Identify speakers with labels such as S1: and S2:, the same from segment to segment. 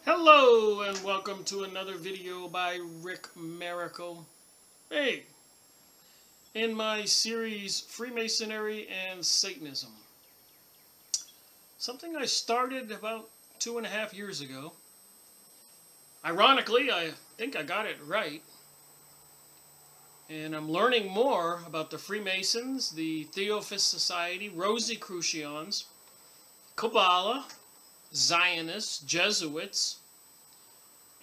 S1: Hello and welcome to another video by Rick Miracle. Hey, in my series Freemasonry and Satanism. Something I started about 2.5 years ago. Ironically, I think I got it right. And I'm learning more about the Freemasons, the Theosophist Society, Rosicrucians, Kabbalah, Zionists, Jesuits,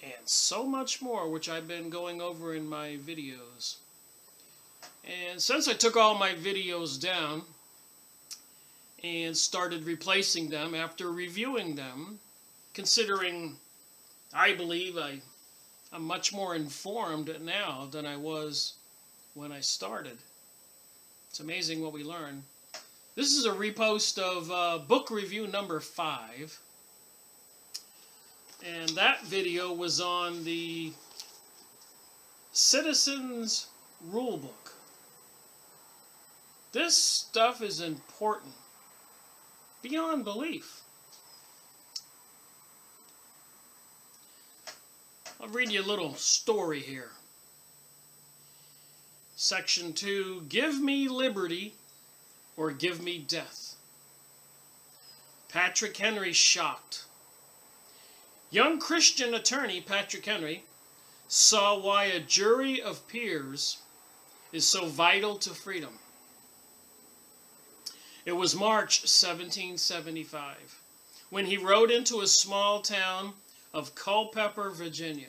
S1: and so much more, which I've been going over in my videos. And since I took all my videos down and started replacing them after reviewing them, considering I believe I'm much more informed now than I was when I started. It's amazing what we learn. This is a repost of book review number 5. And that video was on the Citizens Rulebook. This stuff is important beyond belief. I'll read you a little story here. Section 2, give me liberty or give me death. Patrick Henry shocked. Young Christian attorney Patrick Henry saw why a jury of peers is so vital to freedom. It was March 1775 when he rode into a small town of Culpeper, Virginia.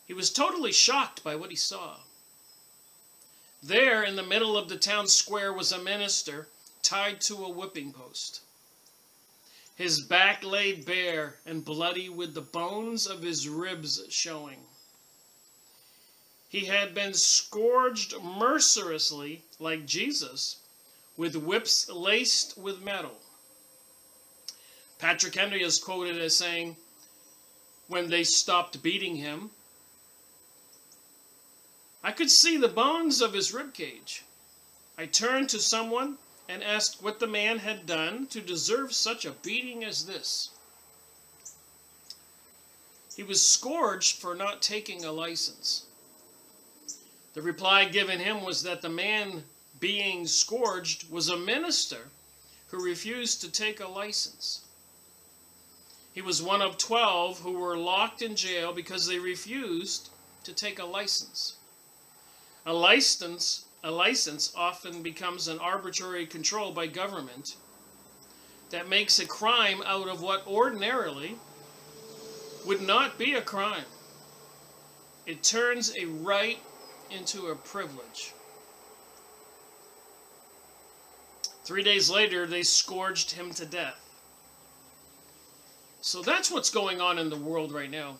S1: He was totally shocked by what he saw. There, in the middle of the town square, was a minister tied to a whipping post. His back laid bare and bloody with the bones of his ribs showing. He had been scourged mercilessly, like Jesus, with whips laced with metal. Patrick Henry is quoted as saying, when they stopped beating him, I could see the bones of his ribcage. I turned to someone and asked what the man had done to deserve such a beating as this. He was scourged for not taking a license. The reply given him was that the man being scourged was a minister who refused to take a license. He was one of 12 who were locked in jail because they refused to take a license. A license often becomes an arbitrary control by government that makes a crime out of what ordinarily would not be a crime. It turns a right into a privilege. 3 days later, they scourged him to death. So that's what's going on in the world right now.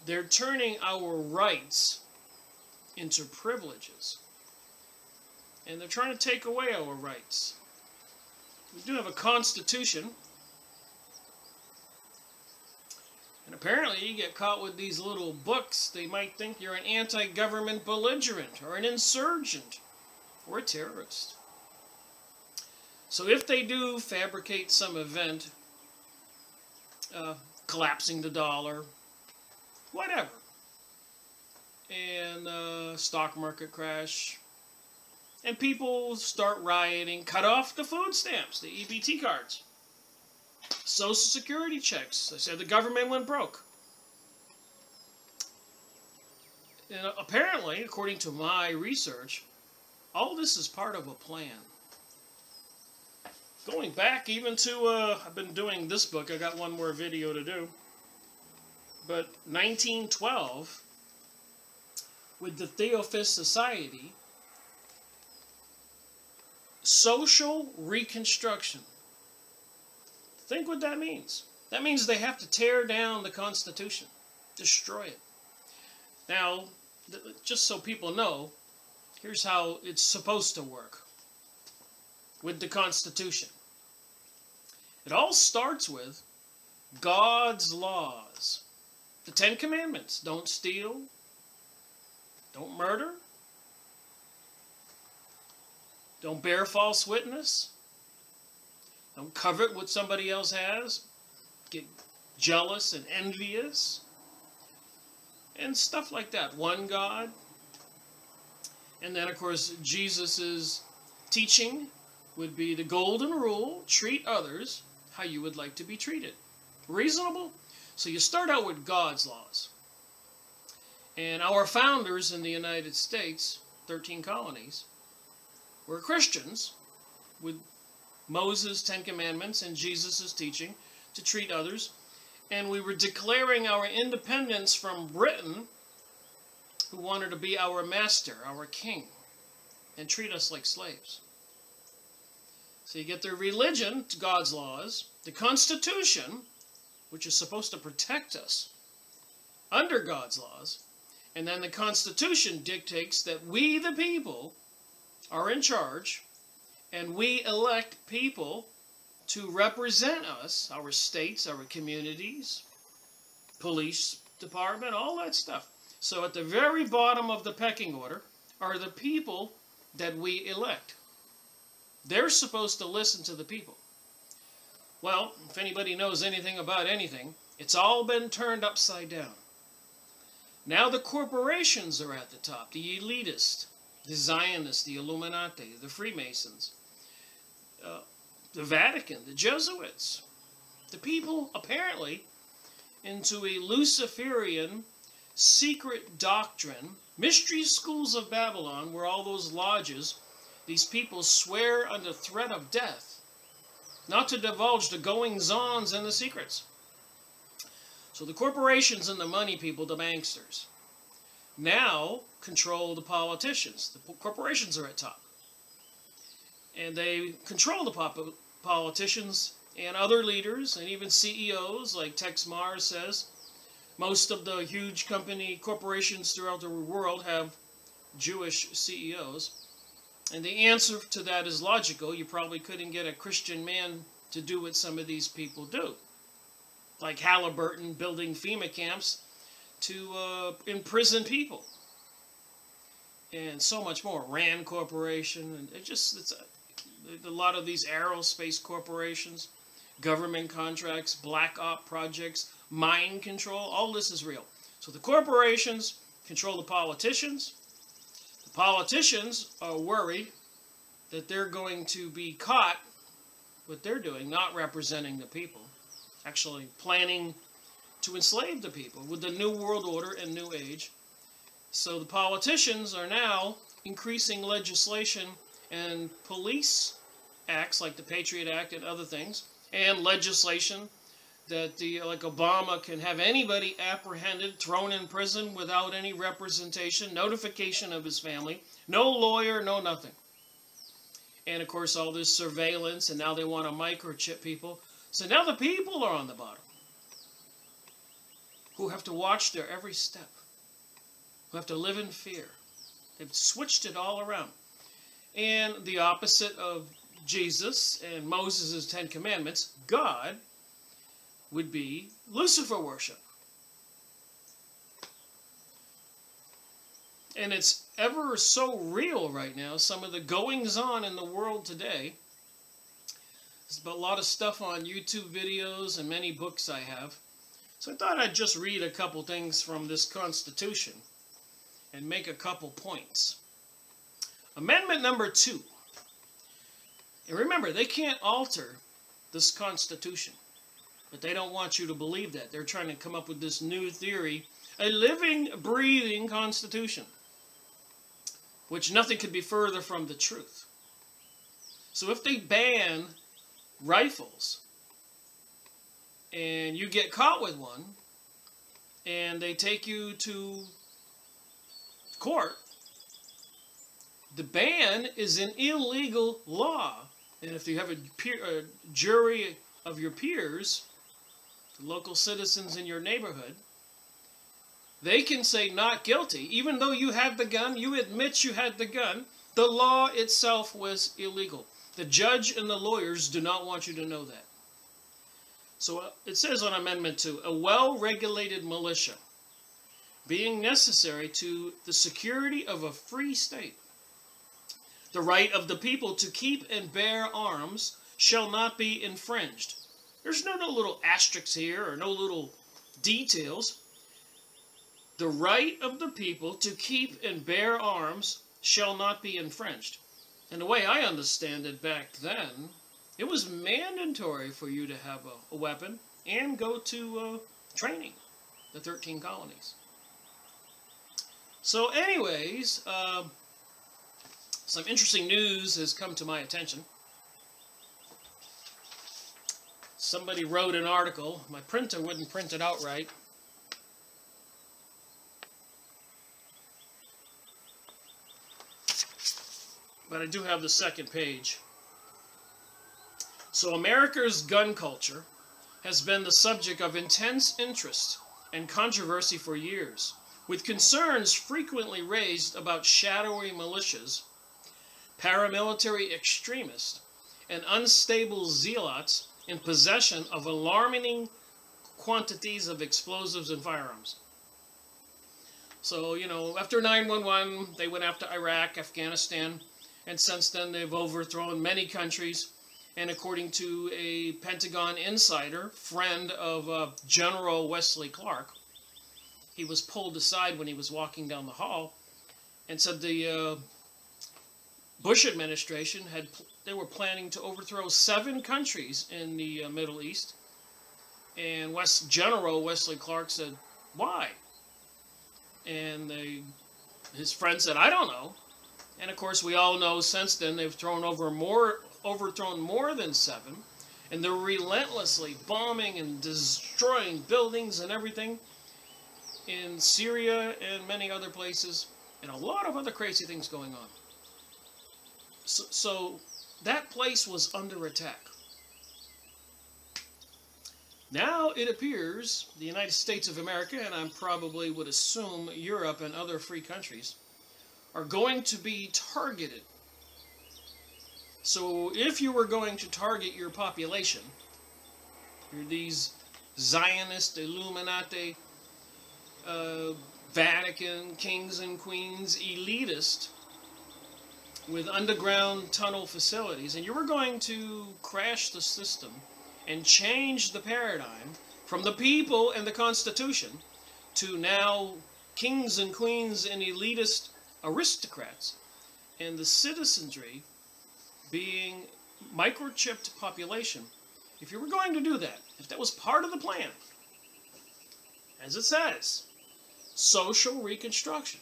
S1: They're turning our rights into privileges. And they're trying to take away our rights. We do have a constitution. And apparently you get caught with these little books, they might think you're an anti-government belligerent or an insurgent or a terrorist. So if they do fabricate some event, collapsing the dollar, whatever, and stock market crash, and people start rioting, cut off the food stamps, the EBT cards, Social Security checks. They said the government went broke. And apparently, according to my research, all this is part of a plan. Going back even to, I've been doing this book, I got one more video to do, but 1912, with the Theosophist Society, social reconstruction. Think what that means. That means they have to tear down the Constitution, destroy it. Now, just so people know, here's how it's supposed to work with the Constitution. It all starts with God's laws. The 10 Commandments. Don't steal. Don't murder. Don't bear false witness. Don't covet what somebody else has. Get jealous and envious. And stuff like that. One God. And then, of course, Jesus's teaching would be the golden rule. Treat others how you would like to be treated. Reasonable? So you start out with God's laws. And our founders in the United States, 13 colonies, were Christians with Moses' 10 Commandments and Jesus' teaching to treat others. And we were declaring our independence from Britain, who wanted to be our master, our king, and treat us like slaves. So you get the religion, God's laws, the Constitution, which is supposed to protect us under God's laws, and then the Constitution dictates that we, the people, are in charge, and we elect people to represent us, our states, our communities, police department, all that stuff. So at the very bottom of the pecking order are the people that we elect. They're supposed to listen to the people. Well, if anybody knows anything about anything, it's all been turned upside down. Now the corporations are at the top, the elitists, the Zionists, the Illuminati, the Freemasons, the Vatican, the Jesuits. The people, apparently, into a Luciferian secret doctrine, mystery schools of Babylon, where all those lodges, these people swear under threat of death not to divulge the goings-ons and the secrets. So the corporations and the money people, the banksters, now control the politicians. The corporations are at top. And they control the politicians and other leaders and even CEOs, like Tex Mars says. Most of the huge corporations throughout the world have Jewish CEOs. And the answer to that is logical. You probably couldn't get a Christian man to do what some of these people do. Like Halliburton building FEMA camps to imprison people. And so much more. Rand Corporation. And it's a lot of these aerospace corporations, government contracts, black op projects, mind control. All this is real. So the corporations control the politicians. The politicians are worried that they're going to be caught what they're doing, not representing the people, actually planning to enslave the people with the New World Order and New Age. So the politicians are now increasing legislation and police acts like the Patriot Act and other things, and legislation that like Obama can have anybody apprehended, thrown in prison without any representation, notification of his family, no lawyer, no nothing. And of course all this surveillance, and now they want to microchip people. So now the people are on the bottom, who have to watch their every step, who have to live in fear. They've switched it all around. And the opposite of Jesus and Moses' 10 Commandments, God, would be Lucifer worship. And it's ever so real right now, some of the goings-on in the world today. There's a lot of stuff on YouTube videos and many books I have. So I thought I'd just read a couple things from this Constitution and make a couple points. Amendment number 2. And remember, they can't alter this Constitution. But they don't want you to believe that. They're trying to come up with this new theory, a living, breathing Constitution, which nothing could be further from the truth. So if they ban rifles, and you get caught with one, and they take you to court, the ban is an illegal law. And if you have a jury of your peers, local citizens in your neighborhood, they can say not guilty. Even though you had the gun, you admit you had the gun, the law itself was illegal. The judge and the lawyers do not want you to know that. So it says on Amendment 2, a well-regulated militia being necessary to the security of a free state, the right of the people to keep and bear arms shall not be infringed. There's no little asterisks here or no little details. The right of the people to keep and bear arms shall not be infringed. And the way I understand it back then, it was mandatory for you to have a weapon and go to training, the 13 colonies. So anyways, some interesting news has come to my attention. Somebody wrote an article. My printer wouldn't print it out right. But I do have the second page. So America's gun culture has been the subject of intense interest and controversy for years, with concerns frequently raised about shadowy militias, paramilitary extremists, and unstable zealots in possession of alarming quantities of explosives and firearms. So, you know, after 9/11, they went after Iraq, Afghanistan, and since then they've overthrown many countries. And according to a Pentagon insider, friend of General Wesley Clark, he was pulled aside when he was walking down the hall and said the Bush administration they were planning to overthrow 7 countries in the Middle East. And General Wesley Clark said, "Why?" And his friend said, "I don't know." And of course, we all know since then they've overthrown more than 7, and they're relentlessly bombing and destroying buildings and everything in Syria and many other places, and a lot of other crazy things going on. So that place was under attack. Now it appears the United States of America, and I probably would assume Europe and other free countries, are going to be targeted. So if you were going to target your population, you're these Zionist, Illuminati, Vatican, kings and queens, elitist, with underground tunnel facilities, and you were going to crash the system and change the paradigm from the people and the Constitution to now kings and queens and elitist aristocrats, and the citizenry being microchipped population. If you were going to do that, if that was part of the plan, as it says, social reconstruction,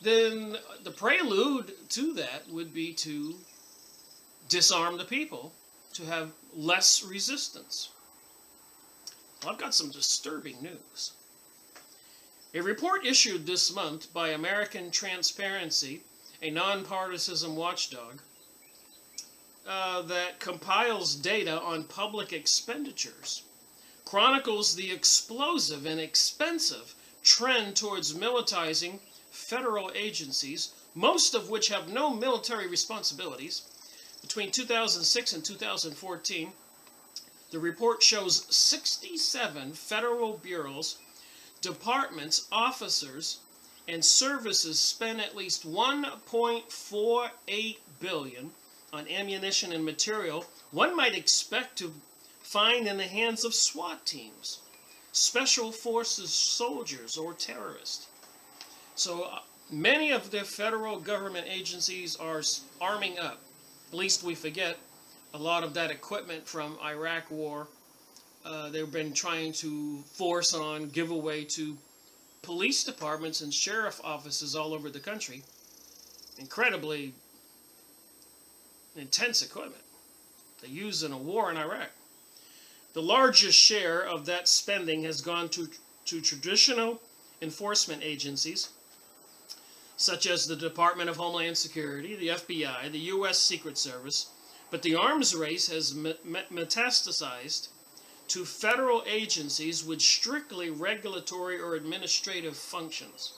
S1: then the prelude to that would be to disarm the people, to have less resistance. Well, I've got some disturbing news. A report issued this month by American Transparency, a nonpartisan watchdog, that compiles data on public expenditures, chronicles the explosive and expensive trend towards militarizing federal agencies, most of which have no military responsibilities. Between 2006 and 2014, the report shows 67 federal bureaus, departments, officers, and services spend at least $1.48 billion on ammunition and material one might expect to find in the hands of SWAT teams, special forces soldiers, or terrorists. So many of the federal government agencies are arming up. At least we forget a lot of that equipment from Iraq war. They've been trying to force on, give away to police departments and sheriff offices all over the country. Incredibly intense equipment they use in a war in Iraq. The largest share of that spending has gone to traditional enforcement agencies, such as the Department of Homeland Security, the FBI, the U.S. Secret Service, but the arms race has metastasized to federal agencies with strictly regulatory or administrative functions.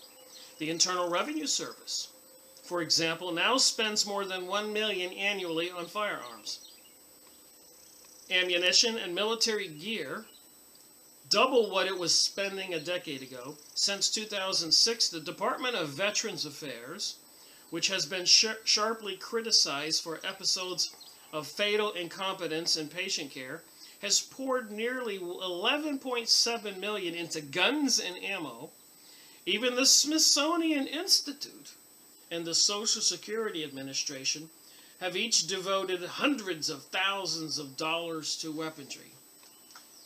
S1: The Internal Revenue Service, for example, now spends more than $1 million annually on firearms. Ammunition and military gear, double what it was spending a decade ago. Since 2006, the Department of Veterans Affairs which has been sharply criticized for episodes of fatal incompetence in patient care, has poured nearly $11.7 million into guns and ammo. Even the Smithsonian Institute and the Social Security Administration have each devoted hundreds of thousands of dollars to weaponry.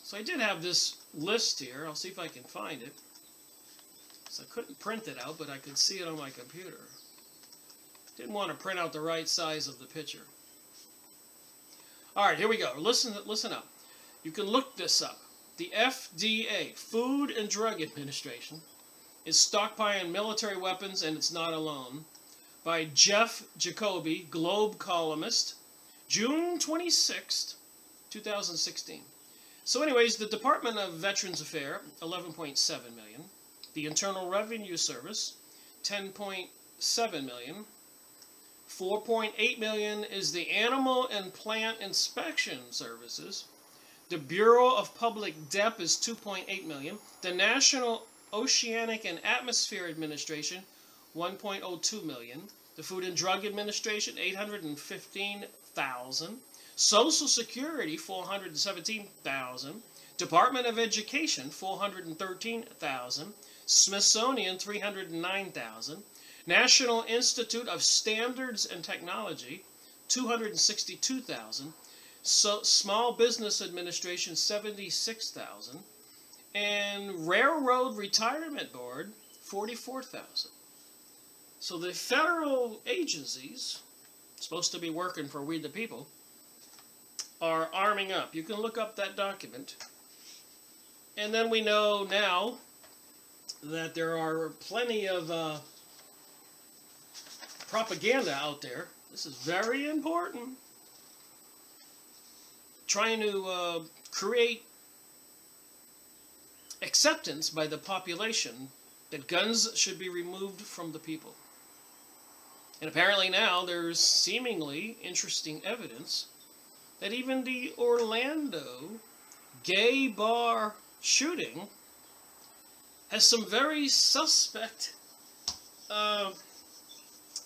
S1: So I did have this list here. I'll see if I can find it. So I couldn't print it out, but I could see it on my computer. Didn't want to print out the right size of the picture. All right, here we go. Listen up. You can look this up. The FDA, Food and Drug Administration, is stockpiling military weapons, and it's not alone. By Jeff Jacoby, Globe columnist, June 26, 2016. So anyways, the Department of Veterans Affairs, $11.7 million. The Internal Revenue Service, $10.7 million. $4.8 million is the Animal and Plant Inspection Services. The Bureau of Public Dep is $2.8 million. The National Oceanic and Atmosphere Administration, $1.02 million. The Food and Drug Administration, $815,000. Social Security, $417,000. Department of Education, $413,000. Smithsonian, $309,000. National Institute of Standards and Technology, $262,000. Small Business Administration, $76,000. And Railroad Retirement Board, $44,000. So the federal agencies, supposed to be working for we the people, are arming up. You can look up that document. And then we know now that there are plenty of propaganda out there. This is very important. Trying to create acceptance by the population that guns should be removed from the people. And apparently now there's seemingly interesting evidence that even the Orlando gay bar shooting has some very suspect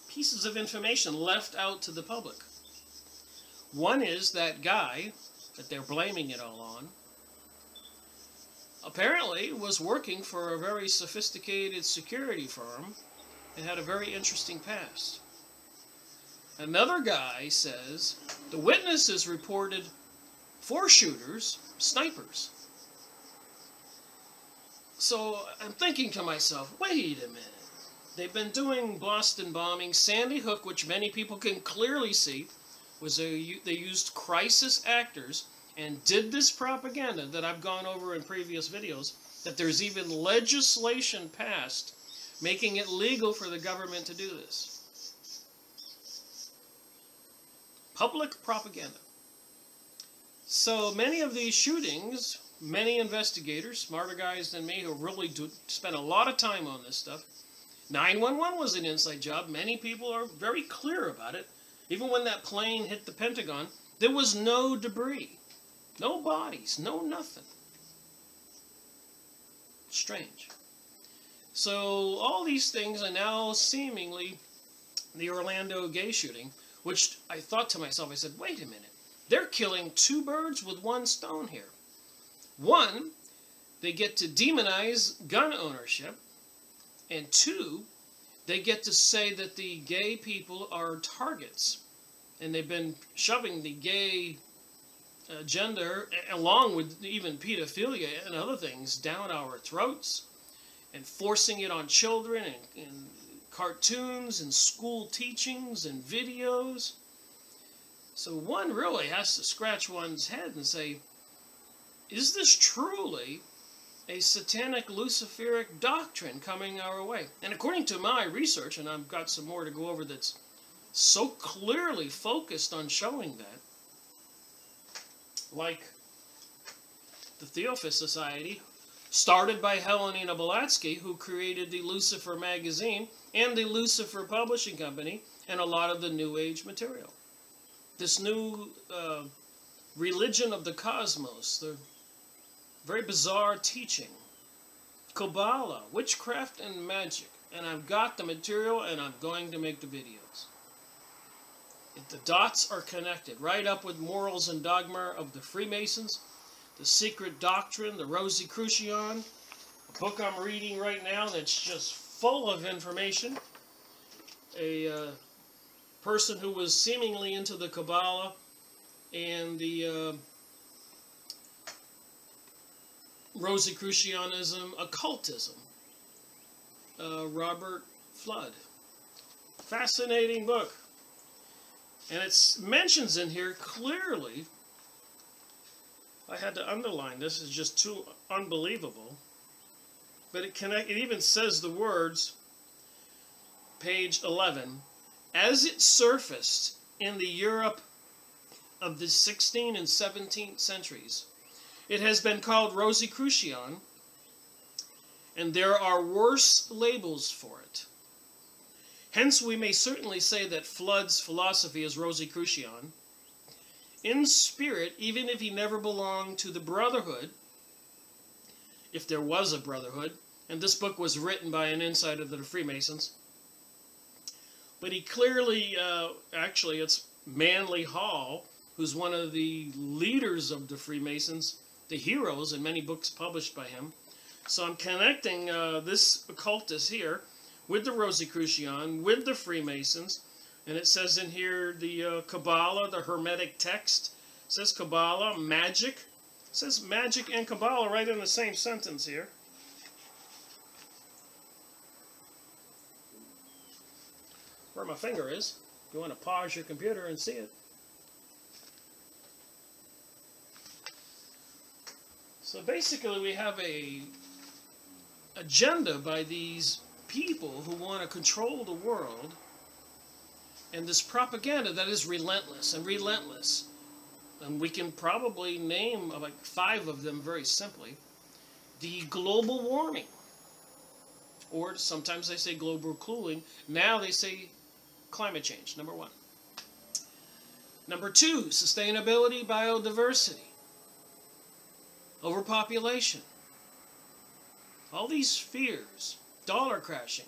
S1: pieces of information left out to the public. One is that guy that they're blaming it all on apparently was working for a very sophisticated security firm and had a very interesting past. Another guy says the witnesses reported 4 shooters, snipers. So I'm thinking to myself, wait a minute. They've been doing Boston bombing, Sandy Hook, which many people can clearly see, was they used crisis actors and did this propaganda that I've gone over in previous videos, that there's even legislation passed making it legal for the government to do this. Public propaganda. So many of these shootings, many investigators, smarter guys than me, who really spend a lot of time on this stuff. 911 was an inside job. Many people are very clear about it. Even when that plane hit the Pentagon, there was no debris. No bodies, no nothing. Strange. So all these things are now seemingly the Orlando gay shooting, which I thought to myself, I said, wait a minute. They're killing 2 birds with 1 stone here. One, they get to demonize gun ownership. And 2, they get to say that the gay people are targets. And they've been shoving the gay gender, along with even pedophilia and other things, down our throats. And forcing it on children in cartoons and school teachings and videos. So one really has to scratch one's head and say, is this truly a satanic Luciferic doctrine coming our way? And according to my research, and I've got some more to go over that's so clearly focused on showing that, like the Theophist Society, started by Helena Blavatsky, who created the Lucifer magazine and the Lucifer Publishing Company and a lot of the New Age material. This new religion of the cosmos, the very bizarre teaching, Kabbalah, witchcraft and magic, and I've got the material, and I'm going to make the videos. The dots are connected right up with Morals and Dogma of the Freemasons, The Secret Doctrine, the Rosicrucian, a book I'm reading right now that's just full of information. A person who was seemingly into the Kabbalah and the Rosicrucianism, occultism. Robert Flood. Fascinating book. And it mentions in here clearly, I had to underline this, it's just too unbelievable, but it even says the words, page 11, as it surfaced in the Europe of the 16th and 17th centuries, it has been called Rosicrucian, and there are worse labels for it. Hence, we may certainly say that Flood's philosophy is Rosicrucian. In spirit, even if he never belonged to the Brotherhood, if there was a Brotherhood, and this book was written by an insider of the Freemasons, but he clearly, actually it's Manly Hall, who's one of the leaders of the Freemasons, the heroes in many books published by him. So I'm connecting this occultist here with the Rosicrucian, with the Freemasons, and it says in here the Kabbalah, the Hermetic text, it says Kabbalah, magic, it says magic and Kabbalah right in the same sentence here. Where my finger is, if you want to pause your computer and see it. So basically we have a agenda by these people who want to control the world, and this propaganda that is relentless and relentless. And we can probably name like 5 of them very simply. The global warming, or sometimes they say global cooling. Now they say climate change, number 1. Number 2, sustainability, biodiversity, overpopulation. All these fears, dollar crashing,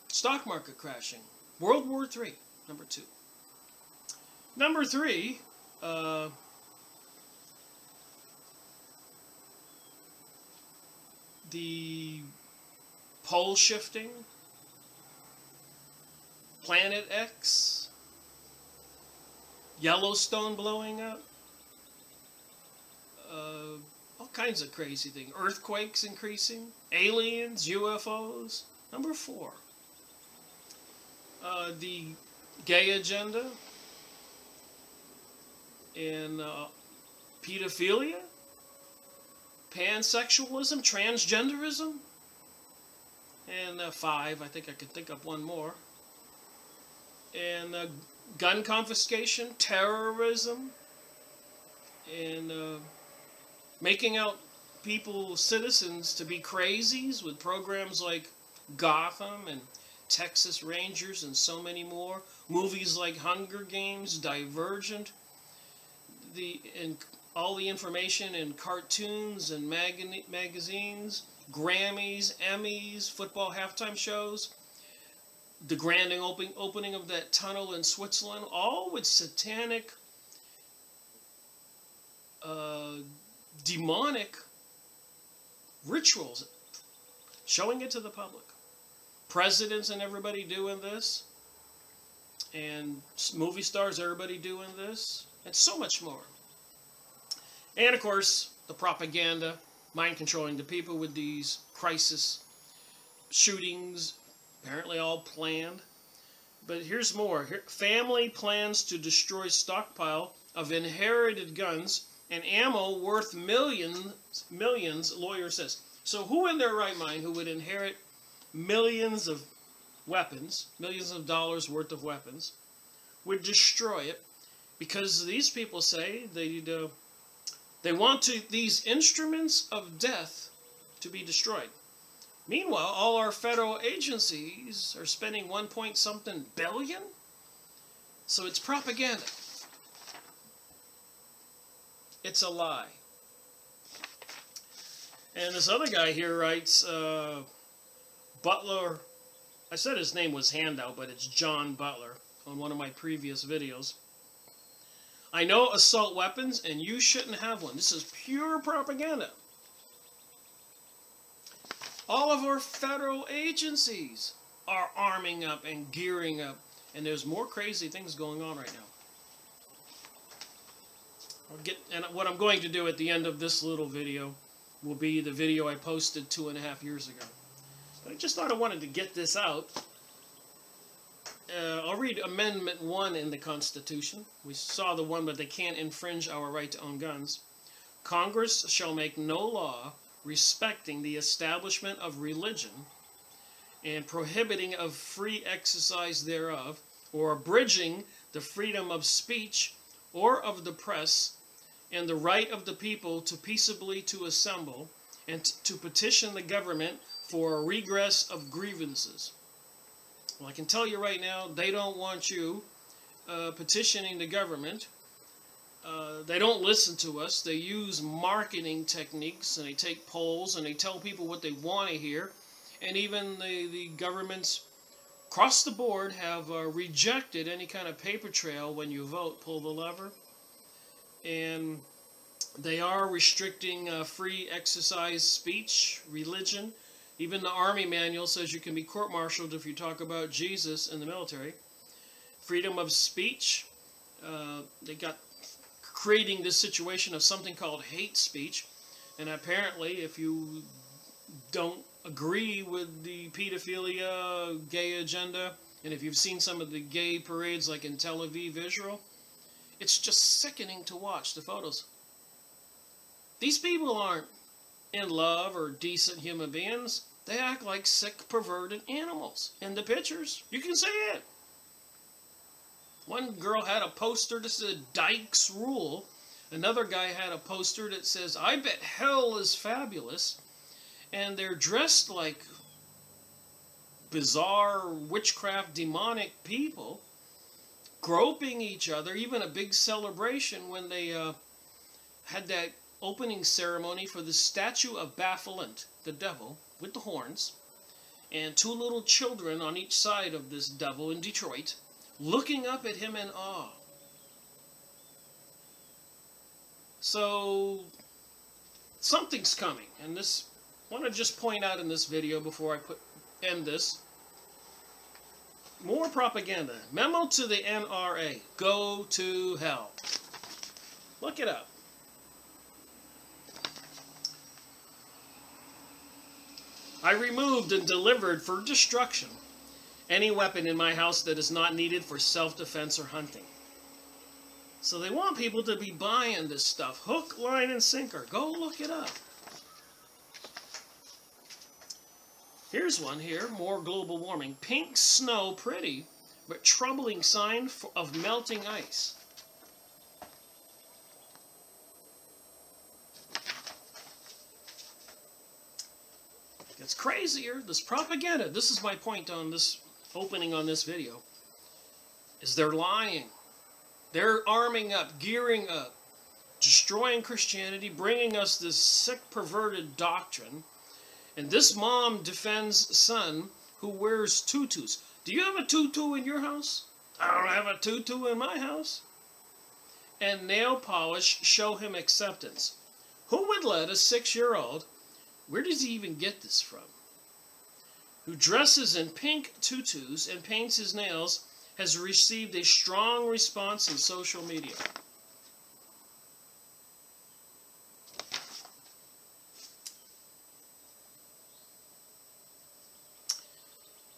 S1: stock market crashing, World War III, number 2. Number 3, the pole shifting, Planet X, Yellowstone blowing up, all kinds of crazy things. Earthquakes increasing, aliens, UFOs. Number 4, the gay agenda and pedophilia, pansexualism, transgenderism, and 5, I think I could think of one more, and gun confiscation, terrorism, and making out people, citizens, to be crazies with programs like Gotham and Texas Rangers and so many more. Movies like Hunger Games, Divergent, and all the information in cartoons and magazines, Grammys, Emmys, football halftime shows, the grand opening of that tunnel in Switzerland, all with satanic, demonic rituals, showing it to the public. Presidents and everybody doing this, and movie stars, everybody doing this, and so much more. And of course, the propaganda, mind controlling the people with these crisis shootings, apparently all planned. But here's more. Family plans to destroy stockpile of inherited guns and ammo worth millions, lawyer says. So who in their right mind who would inherit millions of weapons, millions of dollars worth of weapons, would destroy it? Because these people say they want these instruments of death to be destroyed. Meanwhile, all our federal agencies are spending 1 point something billion. So it's propaganda. It's a lie. And this other guy here writes, Butler I said his name was Handout, but it's John Butler on one of my previous videos. I know assault weapons, and you shouldn't have one. This is pure propaganda. All of our federal agencies are arming up and gearing up, and there's more crazy things going on right now. And what I'm going to do at the end of this little video will be the video I posted 2.5 years ago. But I just thought I wanted to get this out. I'll read Amendment 1 in the Constitution. We saw the one, but they can't infringe our right to own guns. Congress shall make no law respecting the establishment of religion and prohibiting of free exercise thereof, or abridging the freedom of speech or of the press, and the right of the people to peaceably to assemble and to petition the government for a redress of grievances. Well, I can tell you right now, they don't want you petitioning the government. They don't listen to us. They use marketing techniques, and they take polls, and they tell people what they want to hear. And even the governments across the board have rejected any kind of paper trail when you vote, pull the lever. And they are restricting free exercise, speech, religion. Even the Army manual says you can be court-martialed if you talk about Jesus in the military. Freedom of speech. They got creating this situation of something called hate speech. And apparently, if you don't agree with the pedophilia, gay agenda, and if you've seen some of the gay parades like in Tel Aviv, Israel, it's just sickening to watch the photos. These people aren't in love or decent human beings. They act like sick, perverted animals in the pictures. You can see it. One girl had a poster that said Dyke's Rule. Another guy had a poster that says, I bet hell is fabulous. And they're dressed like bizarre, witchcraft, demonic people, groping each other. Even a big celebration when they had that opening ceremony for the statue of Baphomet, the devil, with the horns, and 2 little children on each side of this devil in Detroit, looking up at him in awe. So, something's coming, and this, I want to just point out in this video before I end this, more propaganda. Memo to the NRA, go to hell. Look it up. I removed and delivered for destruction any weapon in my house that is not needed for self-defense or hunting. So they want people to be buying this stuff. Hook, line, and sinker. Go look it up. Here's one here. More global warming. Pink snow, pretty, but troubling sign of melting ice. It's crazier. This propaganda, this is my point on this opening on this video, is they're lying. They're arming up, gearing up, destroying Christianity, bringing us this sick, perverted doctrine. And this mom defends son who wears tutus. Do you have a tutu in your house? I don't have a tutu in my house. And nail polish show him acceptance. Who would let a 6-year-old, where does he even get this from, who dresses in pink tutus and paints his nails, has received a strong response in social media?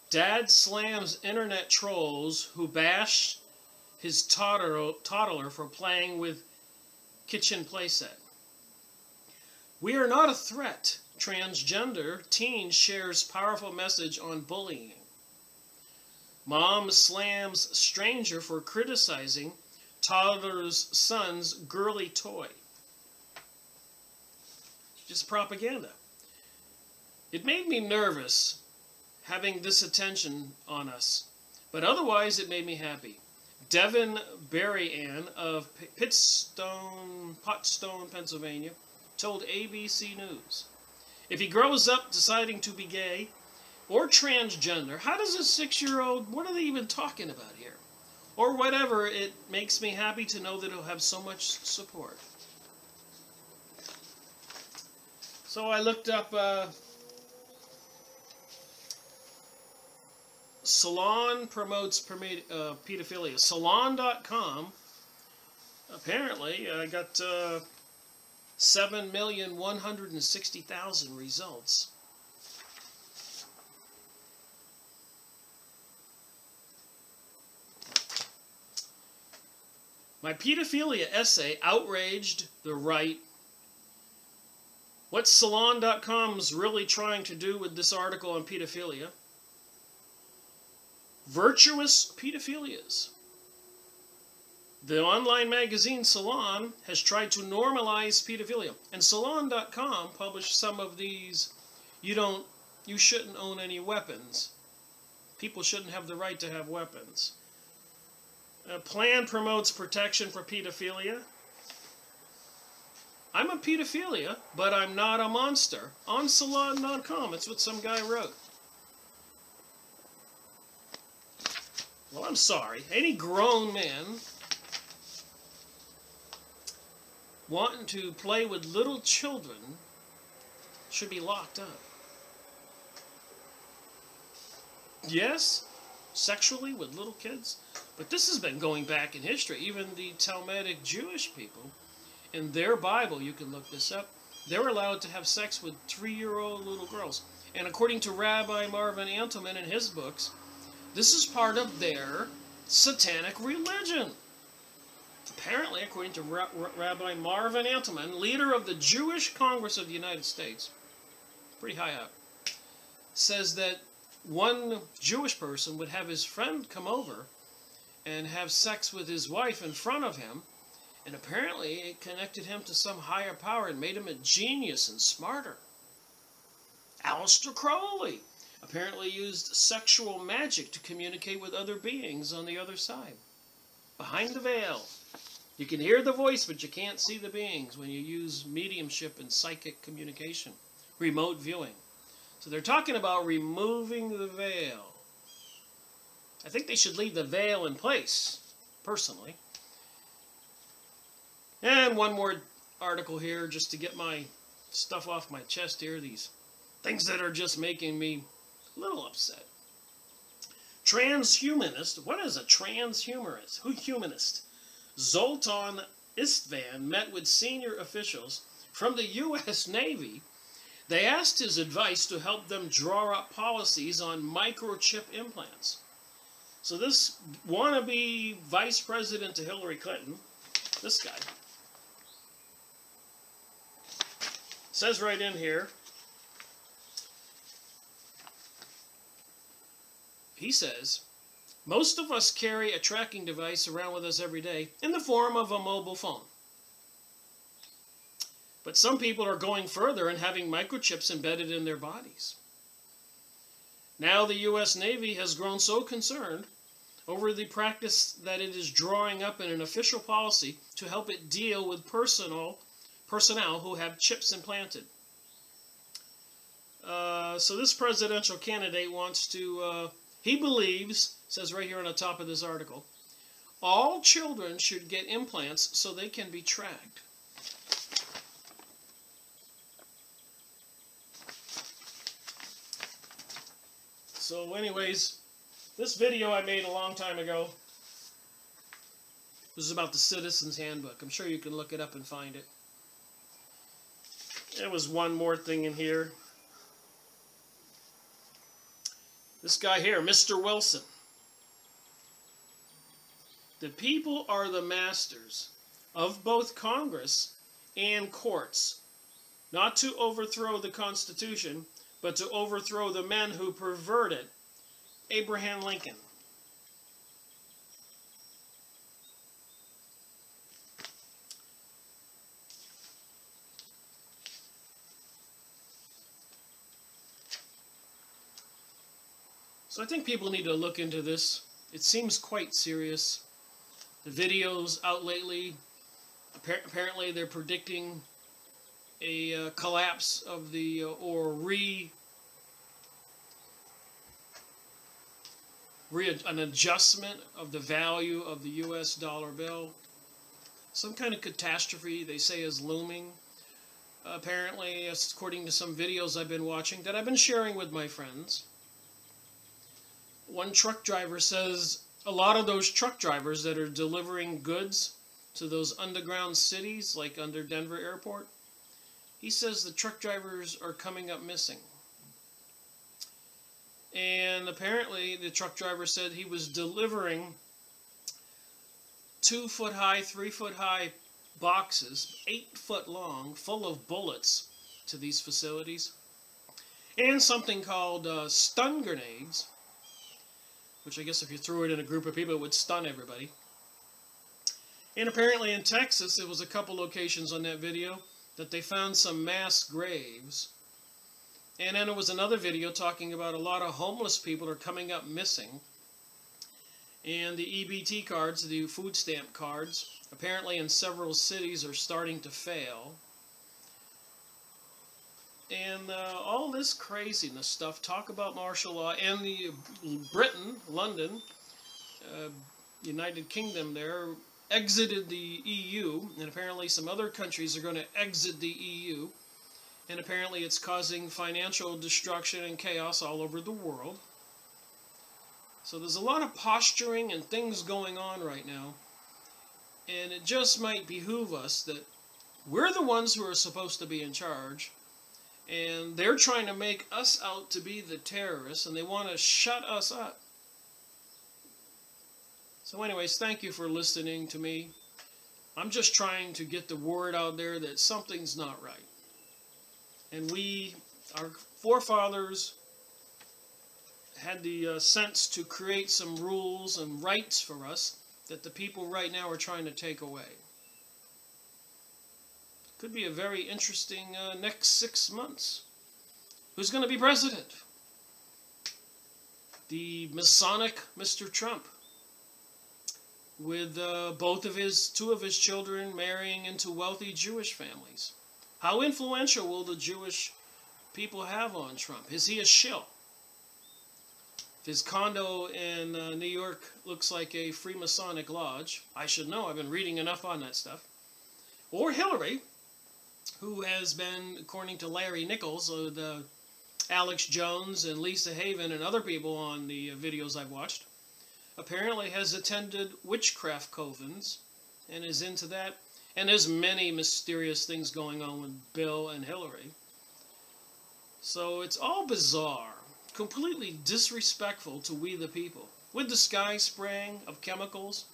S1: Dad slams internet trolls who bash his toddler for playing with kitchen playset. We are not a threat. Transgender teen shares powerful message on bullying. Mom slams stranger for criticizing toddler's son's girly toy. Just propaganda. It made me nervous having this attention on us, but otherwise it made me happy. Devin Berryann of Pottstone, Pennsylvania, told ABC News, if he grows up deciding to be gay, or transgender. How does a 6-year-old, what are they even talking about here? Or whatever, it makes me happy to know that it'll have so much support. So I looked up Salon promotes pedophilia. Salon.com. Apparently, I got 7,160,000 results. My pedophilia essay outraged the right. What Salon.com's really trying to do with this article on pedophilia? Virtuous pedophilias. The online magazine Salon has tried to normalize pedophilia. And Salon.com published some of these, you shouldn't own any weapons. People shouldn't have the right to have weapons. A plan promotes protection for pedophilia. I'm a pedophilia, but I'm not a monster. On Salon.com, it's what some guy wrote. Well, I'm sorry. Any grown man wanting to play with little children should be locked up. Yes, sexually with little kids. But this has been going back in history. Even the Talmudic Jewish people, in their Bible, you can look this up, they're allowed to have sex with 3-year-old little girls. And according to Rabbi Marvin Antelman in his books, this is part of their satanic religion. Apparently, according to Rabbi Marvin Antelman, leader of the Jewish Congress of the United States, pretty high up, says that one Jewish person would have his friend come over and have sex with his wife in front of him, and apparently it connected him to some higher power and made him a genius and smarter. Aleister Crowley apparently used sexual magic to communicate with other beings on the other side, behind the veil. You can hear the voice, but you can't see the beings when you use mediumship and psychic communication, remote viewing. So they're talking about removing the veil. I think they should leave the veil in place, personally. And one more article here, just to get my stuff off my chest here. These things that are just making me a little upset. Transhumanist. What is a transhumanist? Who humanist? Zoltan Istvan met with senior officials from the U.S. Navy. They asked his advice to help them draw up policies on microchip implants. So this wannabe vice president to Hillary Clinton, this guy, says right in here, he says, most of us carry a tracking device around with us every day in the form of a mobile phone. But some people are going further and having microchips embedded in their bodies. Now the U.S. Navy has grown so concerned over the practice that it is drawing up in an official policy to help it deal with personnel who have chips implanted. So this presidential candidate wants to, he believes, says right here on the top of this article, all children should get implants so they can be tracked. So anyways, this video I made a long time ago was about the Citizen's Handbook. I'm sure you can look it up and find it. There was one more thing in here. This guy here, Mr. Wilson. The people are the masters of both Congress and courts, not to overthrow the Constitution, but to overthrow the men who pervert it. Abraham Lincoln. So I think people need to look into this. It seems quite serious. The videos out lately, apparently they're predicting a collapse of the, an adjustment of the value of the U.S. dollar bill. Some kind of catastrophe, they say, is looming. Apparently, according to some videos I've been watching that I've been sharing with my friends, one truck driver says a lot of those truck drivers that are delivering goods to those underground cities, like under Denver Airport, he says the truck drivers are coming up missing. And apparently the truck driver said he was delivering 2-foot-high, 3-foot-high boxes, 8-foot long, full of bullets to these facilities, and something called stun grenades, which I guess if you threw it in a group of people, it would stun everybody. And apparently in Texas, there was a couple locations on that video that they found some mass graves. And then there was another video talking about a lot of homeless people are coming up missing. And the EBT cards, the food stamp cards, apparently in several cities are starting to fail. And all this craziness stuff, talk about martial law, and the Britain, London, United Kingdom there, exited the EU, and apparently some other countries are going to exit the EU, and apparently it's causing financial destruction and chaos all over the world. So there's a lot of posturing and things going on right now, and it just might behoove us that we're the ones who are supposed to be in charge, and they're trying to make us out to be the terrorists, and they want to shut us up. So anyways, thank you for listening to me. I'm just trying to get the word out there that something's not right. And our forefathers, had the sense to create some rules and rights for us that the people right now are trying to take away. Could be a very interesting next 6 months. Who's going to be president? The Masonic Mr. Trump, with two of his children marrying into wealthy Jewish families. How influential will the Jewish people have on Trump? Is he a shill? If his condo in New York looks like a Freemasonic lodge, I should know, I've been reading enough on that stuff. Or Hillary, who has been, according to Larry Nichols, Alex Jones and Lisa Haven and other people on the videos I've watched, apparently has attended witchcraft covens and is into that. And there's many mysterious things going on with Bill and Hillary. So it's all bizarre, completely disrespectful to we the people. With the sky spraying of chemicals,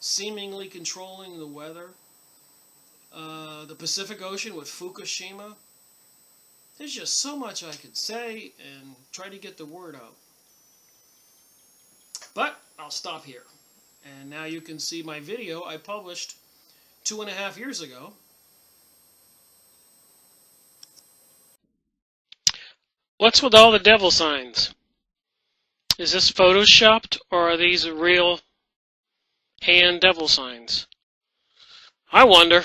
S1: seemingly controlling the weather, the Pacific Ocean with Fukushima. There's just so much I could say and try to get the word out. But I'll stop here. And now you can see my video I published 2.5 years ago. What's with all the devil signs? Is this photoshopped, or are these real hand devil signs? I wonder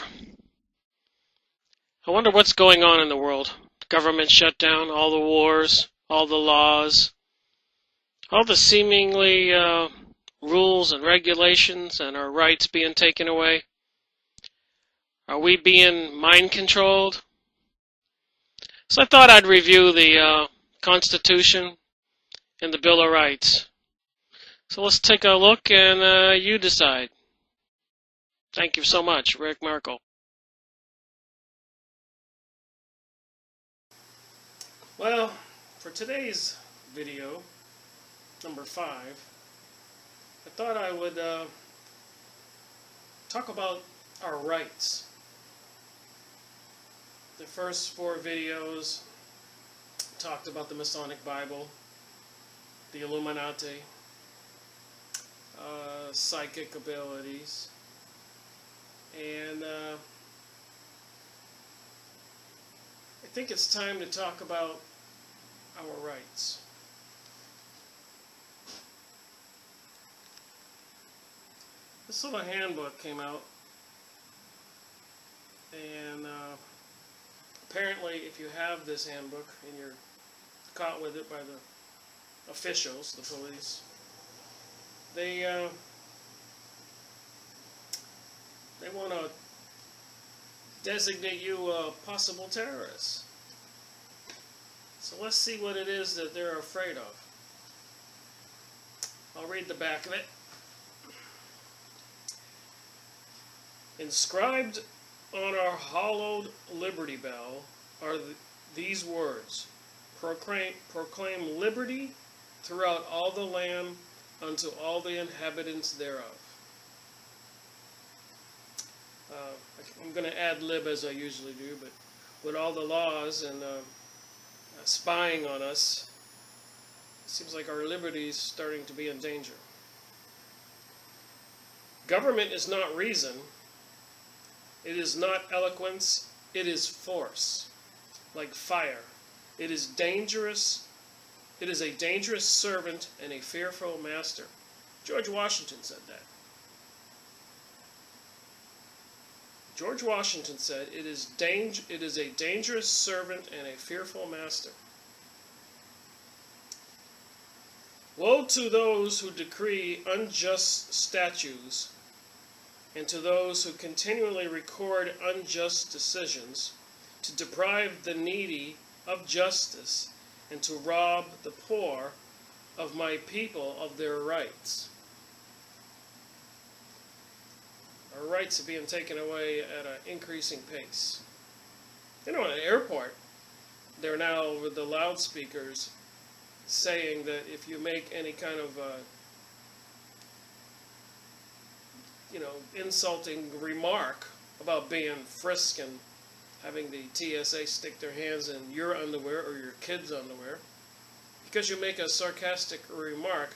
S1: what's going on in the world. Government shutdown, all the wars, all the laws, all the seemingly rules and regulations and our rights being taken away. Are we being mind controlled? So I thought I'd review the Constitution and the Bill of Rights. So let's take a look and you decide. Thank you so much, Rick Merkel. Well, for today's video, number 5, I thought I would talk about our rights. The first 4 videos talked about the Masonic Bible, the Illuminati, psychic abilities, and I think it's time to talk about our rights. This little handbook came out, and apparently if you have this handbook and you're caught with it by the officials, the police, they want to designate you a possible terrorist. So let's see what it is that they're afraid of. I'll read the back of it. Inscribed on our hollowed Liberty Bell are these words: proclaim liberty throughout all the land unto all the inhabitants thereof. I'm going to ad lib as I usually do, but with all the laws and spying on us, it seems like our liberty is starting to be in danger. Government is not reason. It is not eloquence. It is force, like fire. It is dangerous. It is a dangerous servant and a fearful master. George Washington said that. George Washington said, it is a dangerous servant and a fearful master. Woe to those who decree unjust statutes, and to those who continually record unjust decisions, to deprive the needy of justice, and to rob the poor of my people of their rights. Our rights are being taken away at an increasing pace. You know, at an airport, they're now over the loudspeakers saying that if you make any kind of insulting remark about being frisked and having the TSA stick their hands in your underwear or your kids' underwear, because you make a sarcastic remark,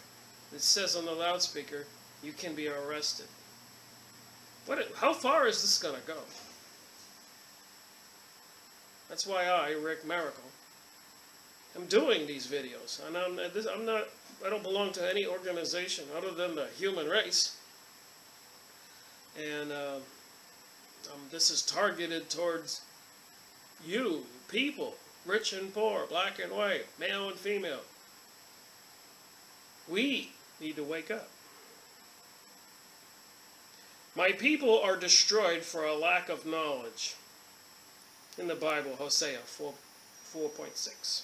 S1: it says on the loudspeaker, you can be arrested. How far is this going to go? That's why I, Rick Miracle, am doing these videos. And I don't belong to any organization other than the human race. And this is targeted towards you, people, rich and poor, black and white, male and female. We need to wake up. My people are destroyed for a lack of knowledge. In the Bible, Hosea 4:6.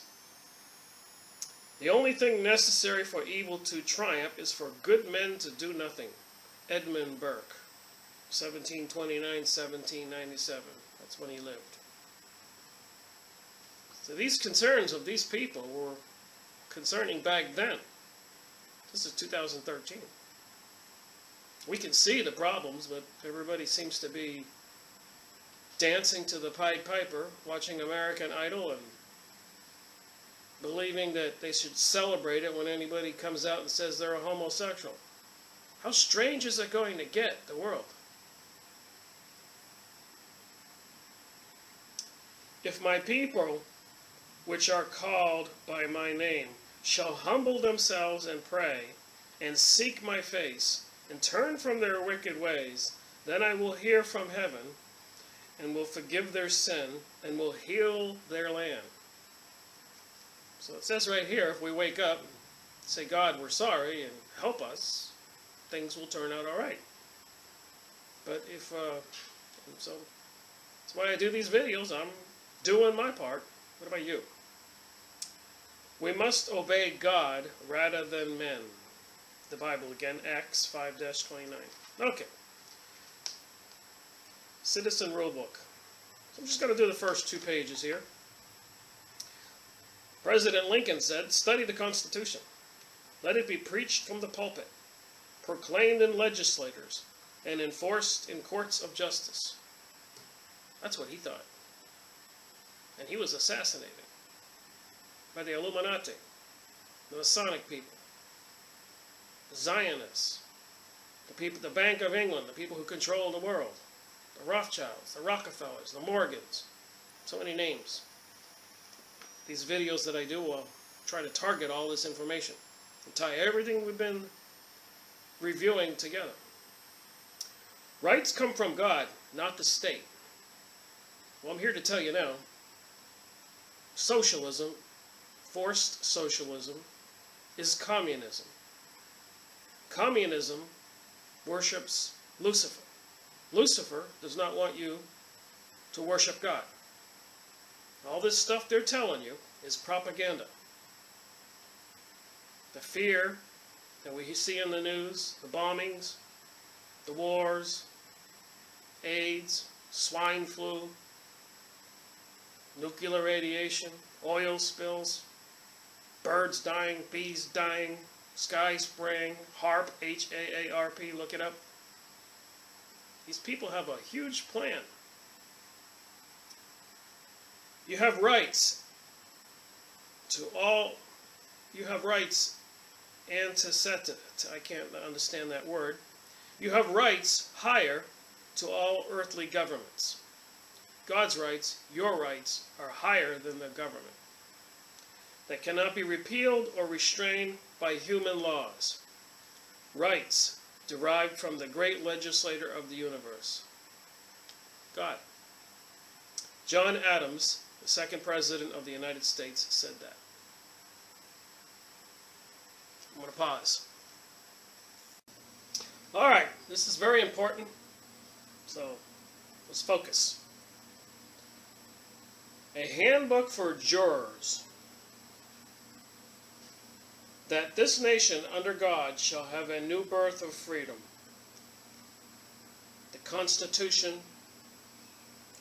S1: The only thing necessary for evil to triumph is for good men to do nothing. Edmund Burke, 1729, 1797. That's when he lived. So these concerns of these people were concerning back then. This is 2013. We can see the problems, but everybody seems to be dancing to the Pied Piper, watching American Idol, and believing that they should celebrate it when anybody comes out and says they're a homosexual. How strange is it going to get, the world? If my people, which are called by my name, shall humble themselves and pray, and seek my face, and turn from their wicked ways, then I will hear from heaven, and will forgive their sin, and will heal their land. So it says right here, if we wake up, say, God, we're sorry, and help us, things will turn out all right. But so that's why I do these videos. I'm doing my part. What about you? We must obey God rather than men. The Bible again, Acts 5-29. Okay. Citizen Rulebook. So I'm just going to do the first 2 pages here. President Lincoln said, study the Constitution. Let it be preached from the pulpit, proclaimed in legislators, and enforced in courts of justice. That's what he thought. And he was assassinated by the Illuminati, the Masonic people, the Zionists, the people, the Bank of England, the people who control the world, the Rothschilds, the Rockefellers, the Morgans, so many names. These videos that I do will try to target all this information and tie everything we've been reviewing together. Rights come from God, not the state. Well, I'm here to tell you now, socialism, forced socialism, is communism. Communism worships Lucifer. Lucifer does not want you to worship God. All this stuff they're telling you is propaganda. The fear that we see in the news, the bombings, the wars, AIDS, swine flu, nuclear radiation, oil spills, birds dying, bees dying, sky spraying, HAARP, H-A-A-R-P, look it up. These people have a huge plan. You have rights to all, you have rights I can't understand that word. You have rights higher to all earthly governments. God's rights, your rights, are higher than the government. That cannot be repealed or restrained by human laws. Rights derived from the great legislator of the universe, God. John Adams, the second president of the United States, said that. I'm going to pause. All right, this is very important, so let's focus. A handbook for jurors. That this nation under God shall have a new birth of freedom. The Constitution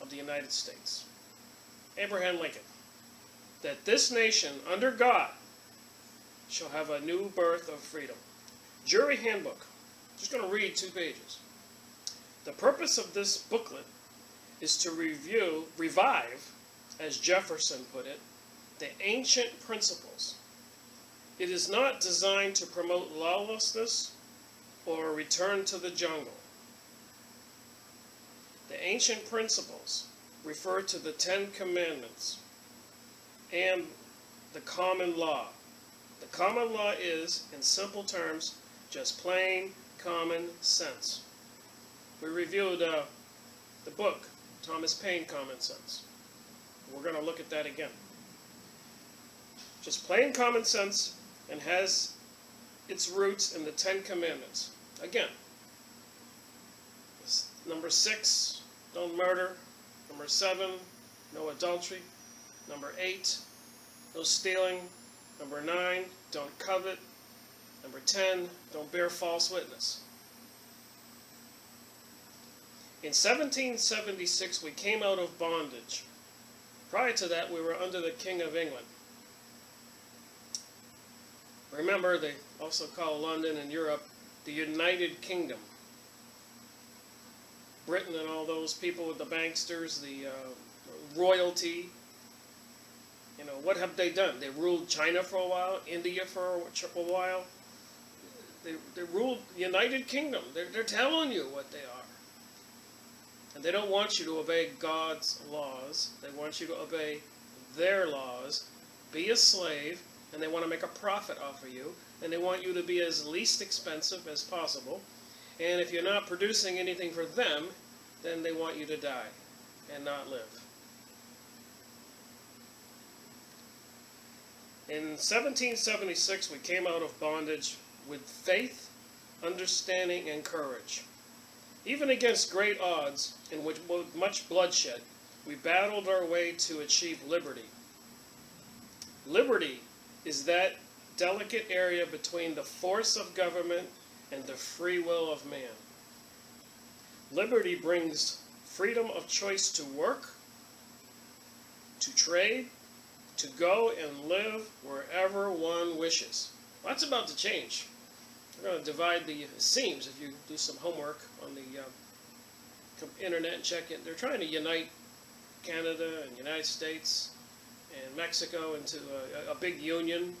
S1: of the United States. Abraham Lincoln. That this nation under God shall have a new birth of freedom. Jury handbook. Just going to read 2 pages. The purpose of this booklet is to revive, as Jefferson put it, the ancient principles. It is not designed to promote lawlessness or a return to the jungle. The ancient principles refer to the 10 Commandments and the common law. The common law is, in simple terms, just plain common sense. We reviewed the book, Thomas Paine, Common Sense. We're going to look at that again. Just plain common sense, and has its roots in the 10 Commandments. Again, number 6, don't murder. Number 7, no adultery. Number 8, no stealing. Number 9, don't covet. Number 10, don't bear false witness. In 1776, we came out of bondage. Prior to that, we were under the King of England. Remember, they also call London and Europe the United Kingdom. Britain and all those people with the banksters, the royalty, you know, what have they done? They ruled China for a while, India for a while. They ruled the United Kingdom. They're telling you what they are. And they don't want you to obey God's laws. They want you to obey their laws, be a slave, and they want to make a profit off of you, and they want you to be as least expensive as possible. And if you're not producing anything for them, then they want you to die and not live. In 1776, we came out of bondage with faith, understanding, and courage. Even against great odds, and with much bloodshed, we battled our way to achieve liberty. Liberty is that delicate area between the force of government and the free will of man. Liberty brings freedom of choice to work, to trade, to go and live wherever one wishes. Well, that's about to change. We're going to divide the seams if you do some homework on the internet and check it. They're trying to unite Canada and United States and Mexico into a big union.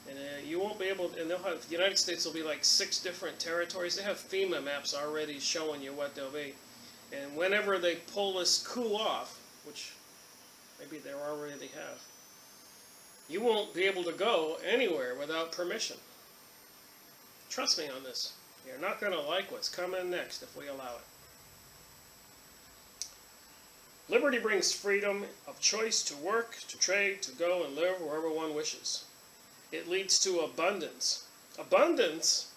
S1: And you won't be able to, and they'll have, the United States will be like 6 different territories. They have FEMA maps already showing you what they'll be. And whenever they pull this coup off, which maybe they already have, you won't be able to go anywhere without permission. Trust me on this. You're not going to like what's coming next if we allow it. Liberty brings freedom of choice to work, to trade, to go and live wherever one wishes. It leads to abundance. Abundance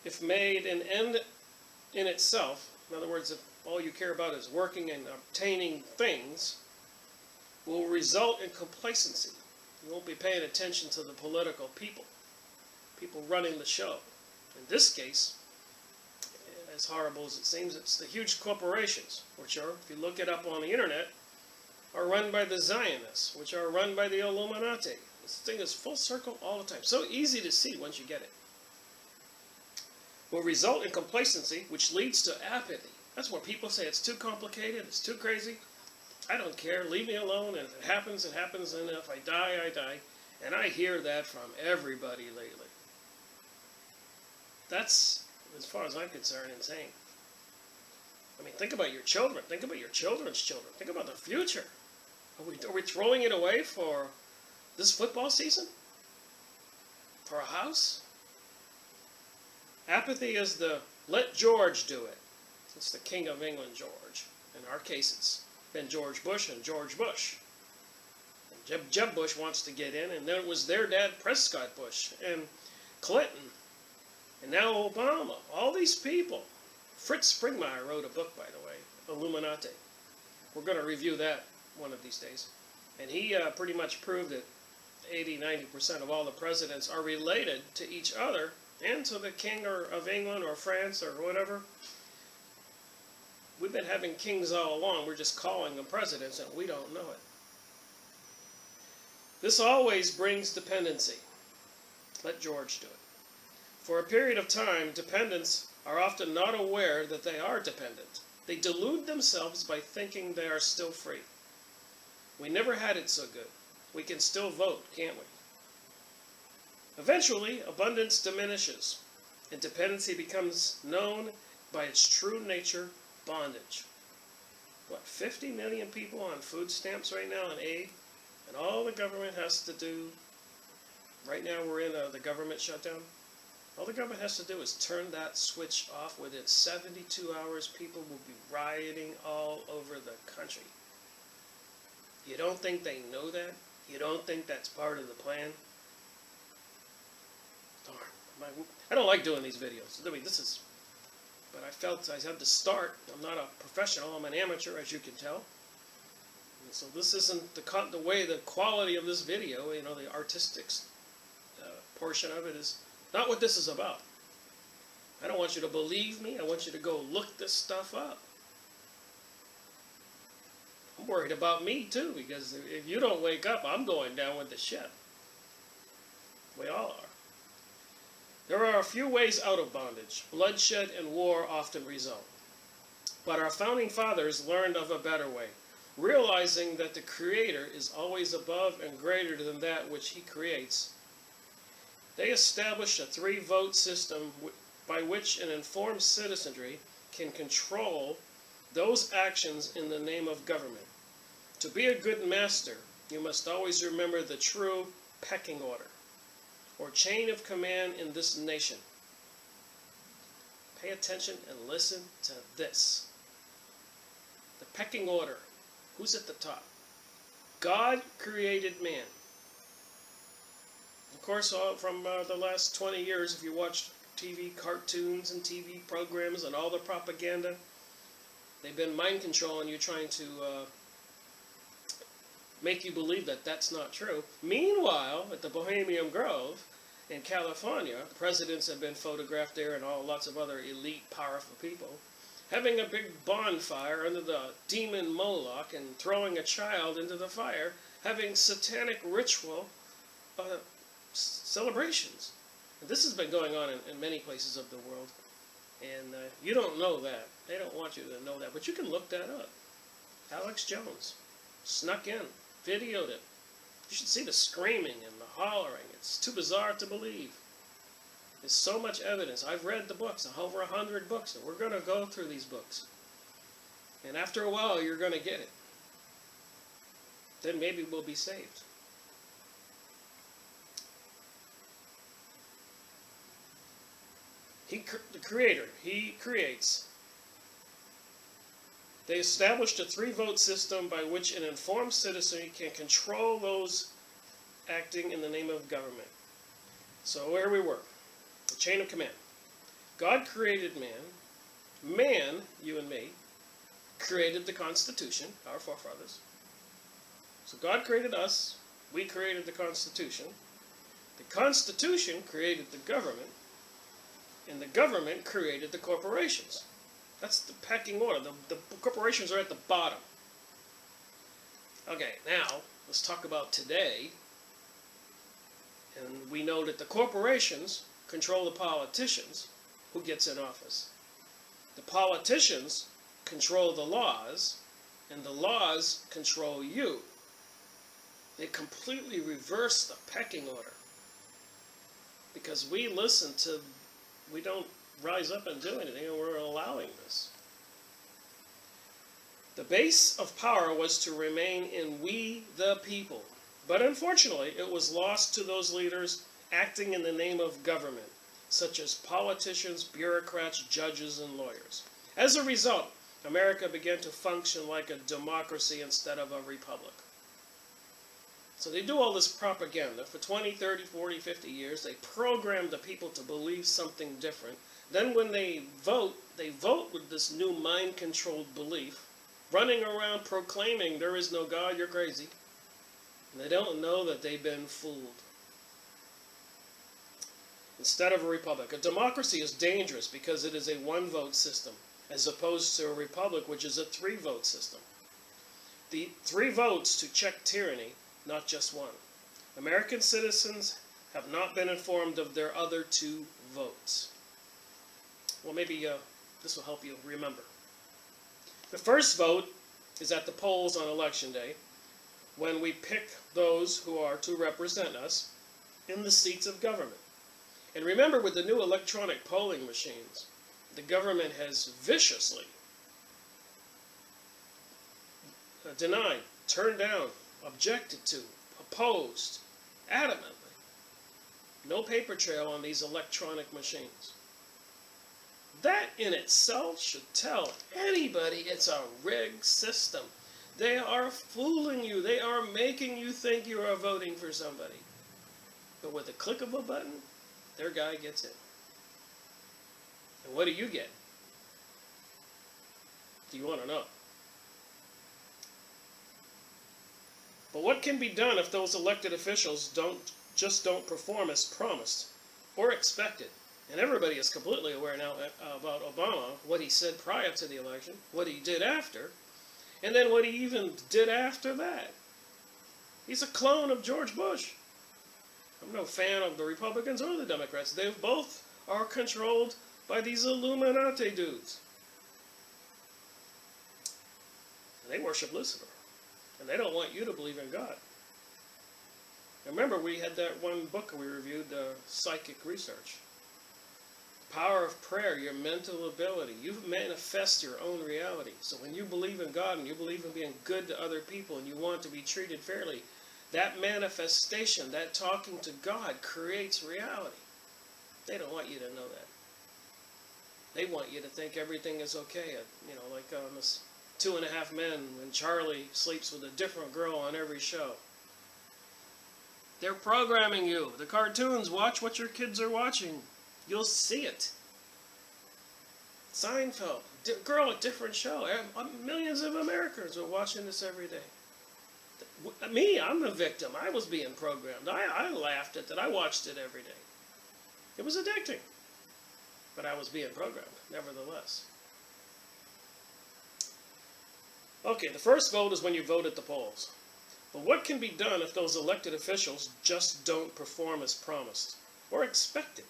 S1: if made an end in itself, in other words, if all you care about is working and obtaining things, will result in complacency. You won't be paying attention to the political people running the show. In this case, as horrible as it seems, it's the huge corporations, which are, if you look it up on the internet, are run by the Zionists, which are run by the Illuminati. This thing is full circle all the time. So easy to see once you get it. Will result in complacency, which leads to apathy. That's where people say it's too complicated, it's too crazy. I don't care, leave me alone, and if it happens, it happens, and if I die, I die. And I hear that from everybody lately. That's, as far as I'm concerned, insane. I mean, think about your children. Think about your children's children. Think about the future. Are we throwing it away for this football season? For a house? Apathy is the let George do it. It's the King of England, George. In our case, it's been George Bush and George Bush. And Jeb Bush wants to get in, and then it was their dad, Prescott Bush, and Clinton, and now Obama. All these people. Fritz Springmeier wrote a book, by the way, Illuminati. We're going to review that one of these days. And he pretty much proved that 80–90% of all the presidents are related to each other and to the King of England or France or whatever. We've been having kings all along. We're just calling them presidents, and we don't know it. This always brings dependency. Let George do it. For a period of time, dependents are often not aware that they are dependent. They delude themselves by thinking they are still free. We never had it so good. We can still vote, can't we? Eventually, abundance diminishes, and dependency becomes known by its true nature, bondage. What, 50 million people on food stamps right now and aid? And all the government has to do, right now we're in the government shutdown, all the government has to do is turn that switch off. Within 72 hours, people will be rioting all over the country. You don't think they know that? You don't think that's part of the plan? Darn. I don't like doing these videos. I mean, but I felt I had to start. I'm not a professional. I'm an amateur, as you can tell. And so this isn't the quality of this video, you know, the artistic portion of it is not what this is about. I don't want you to believe me. I want you to go look this stuff up. I'm worried about me too, because if you don't wake up, I'm going down with the ship. We all are. There are a few ways out of bondage. Bloodshed and war often result. But our founding fathers learned of a better way, realizing that the Creator is always above and greater than that which He creates. They established a 3-vote system by which an informed citizenry can control those actions in the name of government. To be a good master, you must always remember the true pecking order, or chain of command in this nation. Pay attention and listen to this. The pecking order. Who's at the top? God created man. Of course, from the last 20 years, if you watched TV cartoons and TV programs and all the propaganda, they've been mind controlling you, trying to make you believe that that's not true. Meanwhile, at the Bohemian Grove in California, presidents have been photographed there and lots of other elite, powerful people, having a big bonfire under the demon Moloch and throwing a child into the fire, having satanic ritual celebrations. And this has been going on in many places of the world. And you don't know that. They don't want you to know that. But you can look that up. Alex Jones snuck in, videoed it. You should see the screaming and the hollering. It's too bizarre to believe. There's so much evidence. I've read the books, over 100 books, and we're going to go through these books. And after a while, you're going to get it. Then maybe we'll be saved. The Creator, He creates. They established a 3-vote system by which an informed citizenry can control those acting in the name of government. So where we were, the chain of command. God created man. Man, you and me, created the Constitution, our forefathers. So God created us. We created the Constitution. The Constitution created the government. And the government created the corporations. That's the pecking order. The corporations are at the bottom. Okay, now let's talk about today. And we know that the corporations control the politicians who gets in office. The politicians control the laws, and the laws control you. They completely reverse the pecking order. Because we don't rise up and do anything, and we're allowing this. The base of power was to remain in we the people. But unfortunately, it was lost to those leaders acting in the name of government, such as politicians, bureaucrats, judges, and lawyers. As a result, America began to function like a democracy instead of a republic. So they do all this propaganda for 20, 30, 40, 50 years. They program the people to believe something different. Then when they vote with this new mind-controlled belief, running around proclaiming there is no God, you're crazy. And they don't know that they've been fooled. Instead of a republic. A democracy is dangerous because it is a one-vote system, as opposed to a republic, which is a three-vote system. The 3 votes to check tyranny, not just one. American citizens have not been informed of their other 2 votes. Well, maybe this will help you remember. The first vote is at the polls on Election Day, when we pick those who are to represent us in the seats of government. And remember, with the new electronic polling machines, the government has viciously denied, turned down, objected to, opposed, adamantly. No paper trail on these electronic machines. That in itself should tell anybody it's a rigged system. They are fooling you. They are making you think you are voting for somebody. But with a click of a button, their guy gets in. And what do you get? Do you want to know? But what can be done if those elected officials don't perform as promised or expected? And everybody is completely aware now about Obama, what he said prior to the election, what he did after, and then what he even did after that. He's a clone of George Bush. I'm no fan of the Republicans or the Democrats. They both are controlled by these Illuminati dudes. And they worship Lucifer. And they don't want you to believe in God. Remember, we had that one book we reviewed, Psychic Research. Power of prayer, your mental ability. You manifest your own reality. So when you believe in God and you believe in being good to other people and you want to be treated fairly, that manifestation, that talking to God creates reality. They don't want you to know that. They want you to think everything is okay. You know, like this 2.5 Men when Charlie sleeps with a different girl on every show. They're programming you. The cartoons, watch what your kids are watching. You'll see it. Seinfeld, girl, a different show. Millions of Americans are watching this every day. Me, I'm the victim. I was being programmed. I laughed at it. I watched it every day. It was addicting. But I was being programmed, nevertheless. Okay, the first vote is when you vote at the polls. But what can be done if those elected officials just don't perform as promised or expected?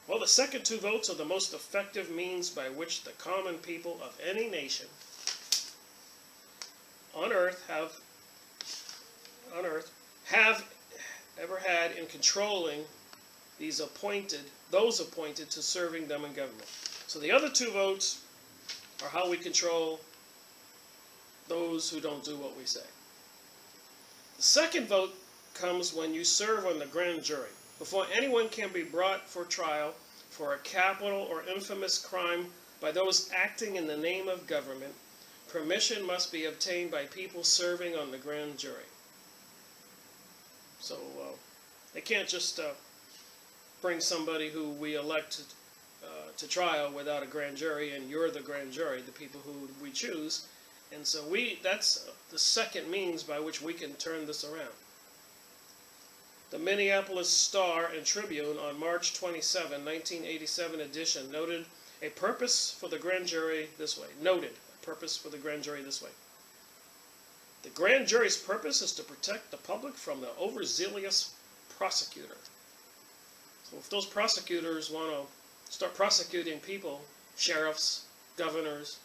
S1: Well, the second 2 votes are the most effective means by which the common people of any nation on earth have ever had in controlling those appointed to serving them in government. So the other 2 votes are how we control those who don't do what we say. The second vote comes when you serve on the grand jury. Before anyone can be brought for trial for a capital or infamous crime by those acting in the name of government, permission must be obtained by people serving on the grand jury. So they can't just bring somebody who we elect to trial without a grand jury, and you're the grand jury, the people who we choose. And so that's the second means by which we can turn this around. The Minneapolis Star and Tribune on March 27, 1987 edition noted a purpose for the grand jury this way. The grand jury's purpose is to protect the public from the overzealous prosecutor. So if those prosecutors want to start prosecuting people, sheriffs, governors,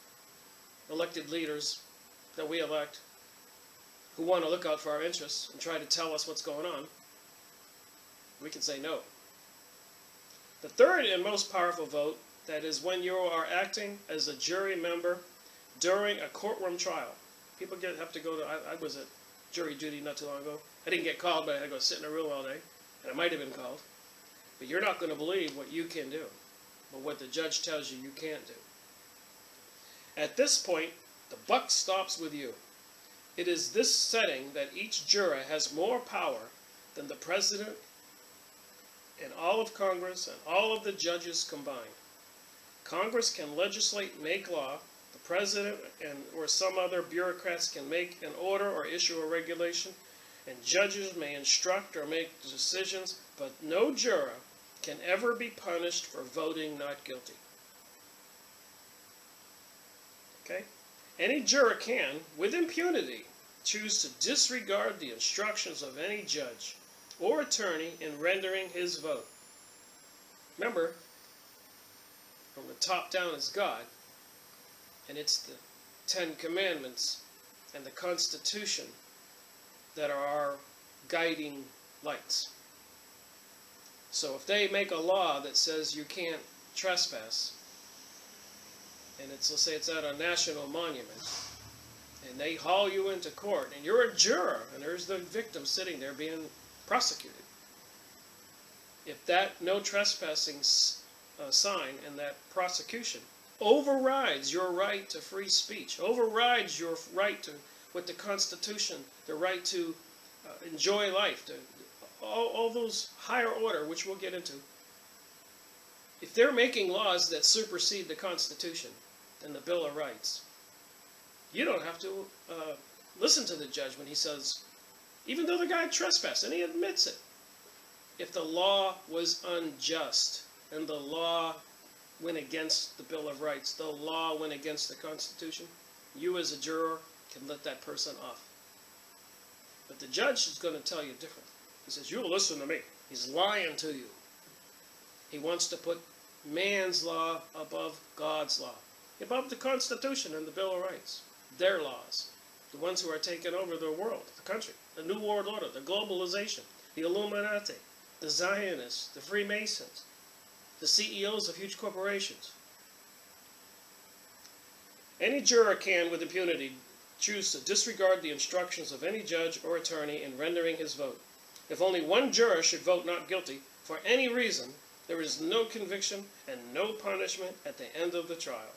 S1: elected leaders that we elect, who want to look out for our interests and try to tell us what's going on, we can say no. The third and most powerful vote, that is when you are acting as a jury member during a courtroom trial. People have to go to, I was at jury duty not too long ago. I didn't get called, but I had to go sit in a room all day, and I might have been called. But you're not going to believe what you can do, but what the judge tells you can't do. At this point, the buck stops with you. It is this setting that each juror has more power than the president and all of Congress and all of the judges combined. Congress can legislate, make law. The president or some other bureaucrats can make an order or issue a regulation, and judges may instruct or make decisions, but no juror can ever be punished for voting not guilty. Okay? Any juror can, with impunity, choose to disregard the instructions of any judge or attorney in rendering his vote. Remember, from the top down is God, and it's the 10 Commandments and the Constitution that are our guiding lights. So if they make a law that says you can't trespass, and let's say it's at a national monument, and they haul you into court, and you're a juror, and there's the victim sitting there being prosecuted. If that no trespassing sign in that prosecution overrides your right to free speech, overrides your right to what the Constitution, the right to enjoy life, to all those higher order, which we'll get into. If they're making laws that supersede the Constitution and the Bill of Rights, you don't have to listen to the judge when he says, even though the guy trespassed, and he admits it, if the law was unjust and the law went against the Bill of Rights, the law went against the Constitution, you as a juror can let that person off. But the judge is going to tell you different. He says, you'll listen to me. He's lying to you. He wants to put man's law above God's law, above the Constitution and the Bill of Rights, their laws, the ones who are taking over the world, the country, the New World Order, the globalization, the Illuminati, the Zionists, the Freemasons, the CEOs of huge corporations. Any juror can, with impunity, choose to disregard the instructions of any judge or attorney in rendering his vote. If only one juror should vote not guilty for any reason, there is no conviction and no punishment at the end of the trial.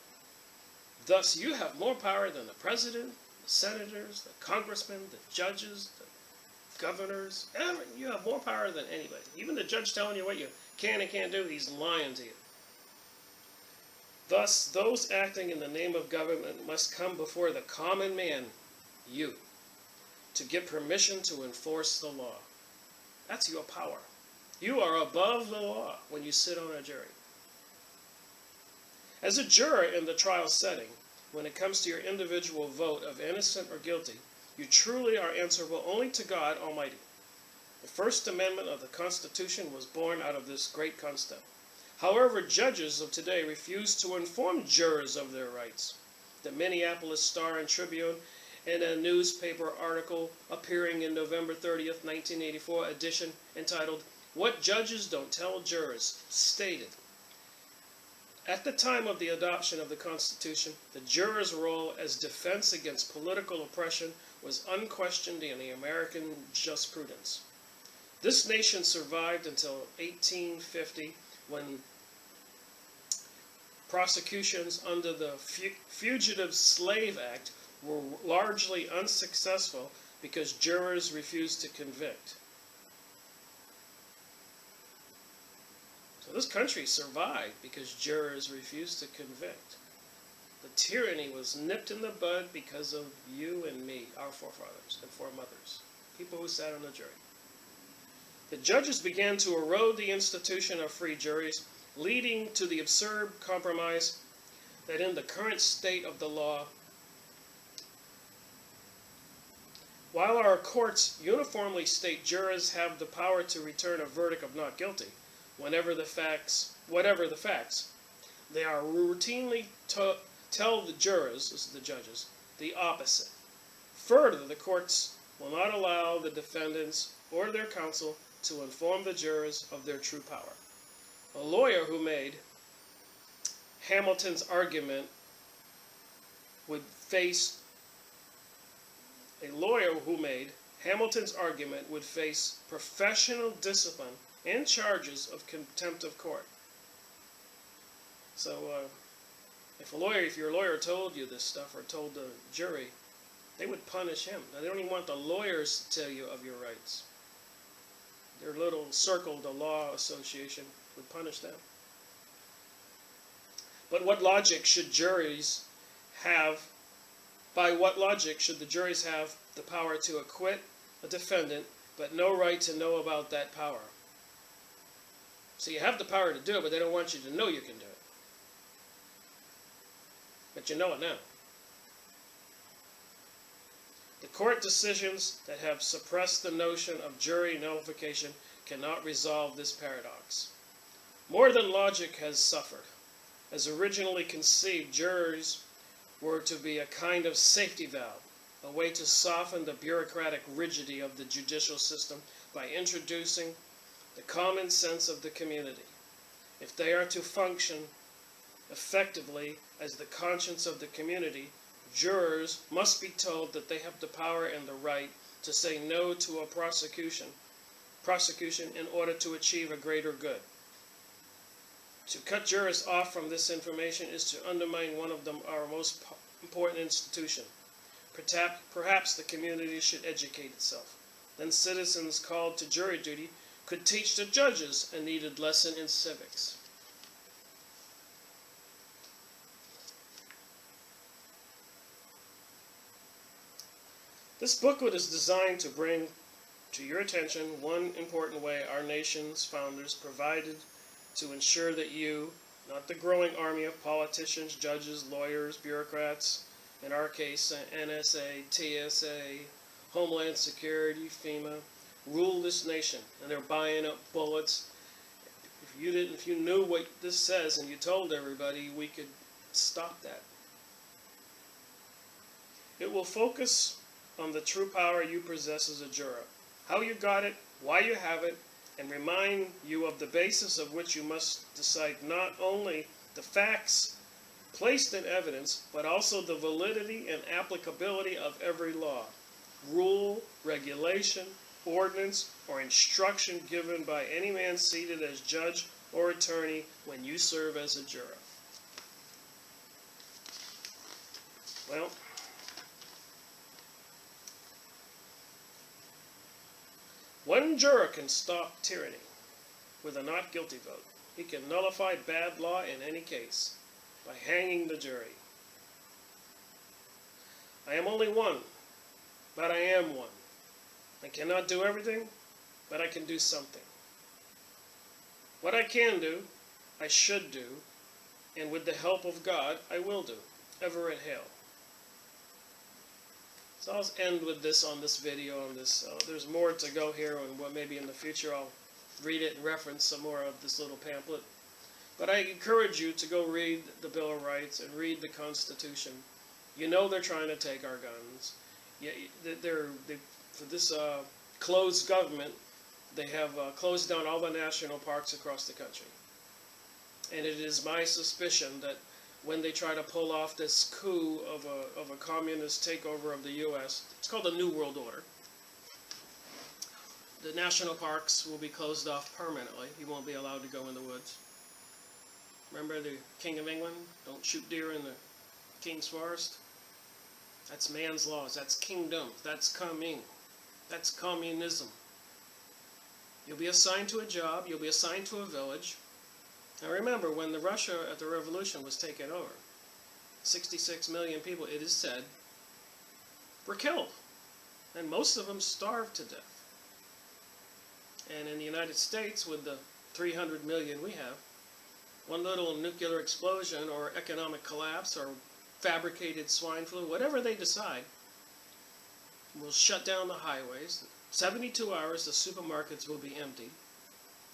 S1: Thus, you have more power than the president, the senators, the congressmen, the judges, the governors. You have more power than anybody. Even the judge telling you what you can and can't do, he's lying to you. Thus, those acting in the name of government must come before the common man, you, to get permission to enforce the law. That's your power. You are above the law when you sit on a jury. As a juror in the trial setting, when it comes to your individual vote of innocent or guilty, you truly are answerable only to God Almighty. The First Amendment of the Constitution was born out of this great concept. However, judges of today refuse to inform jurors of their rights. The Minneapolis Star and Tribune, in a newspaper article appearing in November 30th, 1984 edition entitled, "What Judges Don't Tell Jurors," stated, at the time of the adoption of the Constitution, the juror's role as defense against political oppression was unquestioned in the American jurisprudence. This nation survived until 1850, when prosecutions under the Fugitive Slave Act were largely unsuccessful because jurors refused to convict. So This country survived because jurors refused to convict. The tyranny was nipped in the bud because of you and me, our forefathers and foremothers, people who sat on the jury. The judges began to erode the institution of free juries, leading to the absurd compromise that in the current state of the law, while our courts uniformly state jurors have the power to return a verdict of not guilty, whatever the facts, they are routinely tell the jurors, this is the judges, the opposite. Further, the courts will not allow the defendants or their counsel to inform the jurors of their true power. A lawyer who made Hamilton's argument would face professional discipline and charges of contempt of court. So, if your lawyer told you this stuff or told the jury, they would punish him. Now, they don't even want the lawyers to tell you of your rights. Their little circle, the law association, would punish them. But what logic should juries have? By what logic should the juries have the power to acquit a defendant, but no right to know about that power? So you have the power to do it, but they don't want you to know you can do it. But you know it now. The court decisions that have suppressed the notion of jury nullification cannot resolve this paradox. More than logic has suffered. As originally conceived, juries were to be a kind of safety valve, a way to soften the bureaucratic rigidity of the judicial system by introducing the common sense of the community. If they are to function effectively as the conscience of the community, jurors must be told that they have the power and the right to say no to a prosecution in order to achieve a greater good. To cut jurors off from this information is to undermine one of our most important institutions. Perhaps the community should educate itself. Then citizens called to jury duty could teach the judges a needed lesson in civics. This booklet is designed to bring to your attention one important way our nation's founders provided to ensure that you, not the growing army of politicians, judges, lawyers, bureaucrats, in our case, NSA, TSA, Homeland Security, FEMA, rule this nation, and they're buying up bullets. If you knew what this says and you told everybody, we could stop that. It will focus on the true power you possess as a juror, how you got it, why you have it, and remind you of the basis of which you must decide not only the facts placed in evidence, but also the validity and applicability of every law, rule, regulation, ordinance, or instruction given by any man seated as judge or attorney when you serve as a juror. Well, one juror can stop tyranny with a not guilty vote. He can nullify bad law in any case by hanging the jury. I am only one, but I am one. I cannot do everything, but I can do something. What I can do, I should do, and with the help of God, I will do. Everett Hale. So I'll end with this on this video. There's more to go here, and what maybe in the future I'll read it and reference some more of this little pamphlet. But I encourage you to go read the Bill of Rights and read the Constitution. You know they're trying to take our guns. For this closed government, they have closed down all the national parks across the country. And it is my suspicion that when they try to pull off this coup of a communist takeover of the U.S., it's called the New World Order. The national parks will be closed off permanently. You won't be allowed to go in the woods. Remember the King of England? Don't shoot deer in the King's Forest. That's man's laws. That's kingdom. That's coming. That's communism. You'll be assigned to a job. You'll be assigned to a village. Now remember, when the Russia at the revolution was taken over, 66 million people, it is said, were killed. And most of them starved to death. And in the United States, with the 300 million we have, one little nuclear explosion or economic collapse or fabricated swine flu, whatever they decide, will shut down the highways. 72 hours, the supermarkets will be empty,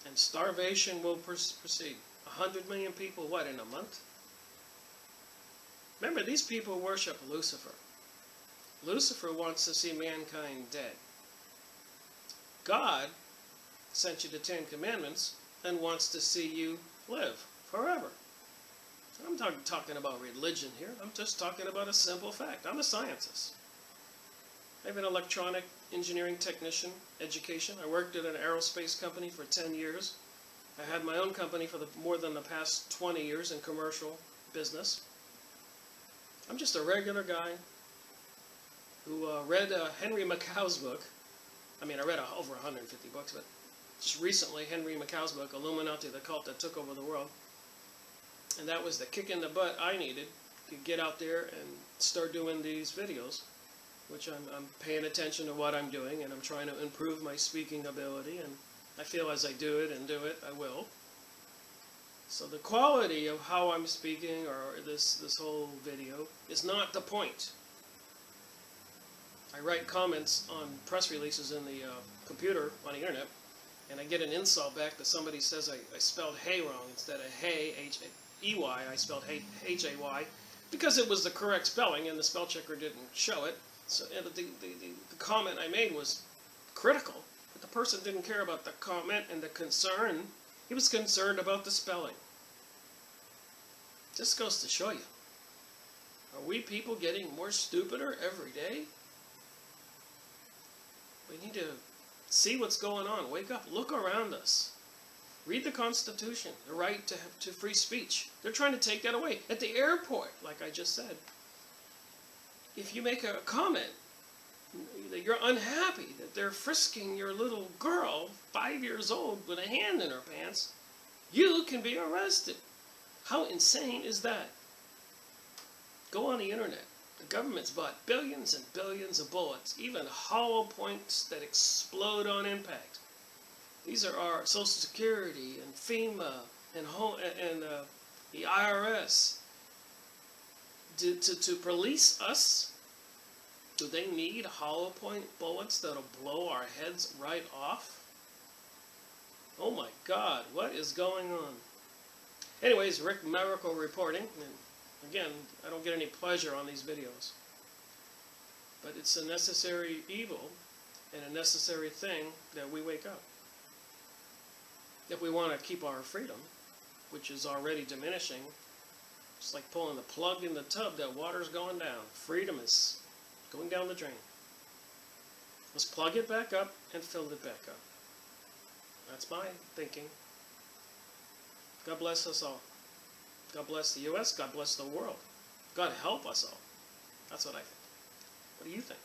S1: and starvation will proceed. 100 million people, what, in a month? Remember, these people worship Lucifer. Lucifer wants to see mankind dead. God sent you the Ten Commandments and wants to see you live forever. I'm not talking about religion here. I'm just talking about a simple fact. I'm a scientist. I have an electronic engineering technician education. I worked at an aerospace company for 10 years. I had my own company for more than the past 20 years in commercial business. I'm just a regular guy who read Henry Macau's book. I mean, I read over 150 books, but just recently, Henry Macau's book, Illuminati, the Cult That Took Over the World. And that was the kick in the butt I needed to get out there and start doing these videos, which I'm paying attention to what I'm doing, and I'm trying to improve my speaking ability, and I feel as I do it, I will. So the quality of how I'm speaking, or this whole video, is not the point. I write comments on press releases in the computer on the internet, and I get an insult back that somebody says I spelled hay wrong. Instead of hay, H-E-Y, I spelled H-A-Y, because it was the correct spelling, and the spell checker didn't show it. So the comment I made was critical, but the person didn't care about the comment and the concern. He was concerned about the spelling. This goes to show you. Are we people getting more stupider every day? We need to see what's going on. Wake up. Look around us. Read the Constitution. The right to free speech. They're trying to take that away. At the airport, like I just said, if you make a comment that you're unhappy that they're frisking your little girl, 5 years old, with a hand in her pants, you can be arrested. How insane is that? Go on the internet. The government's bought billions and billions of bullets, even hollow points that explode on impact. These are our Social Security and FEMA and the IRS. To police us, do they need hollow point bullets that'll blow our heads right off? Oh my God, what is going on? Anyways, Rick Miracle reporting. And again, I don't get any pleasure on these videos. But it's a necessary evil and a necessary thing that we wake up. If we want to keep our freedom, which is already diminishing, it's like pulling the plug in the tub, that water's going down. Freedom is going down the drain. Let's plug it back up and fill it back up. That's my thinking. God bless us all. God bless the U.S. God bless the world. God help us all. That's what I think. What do you think?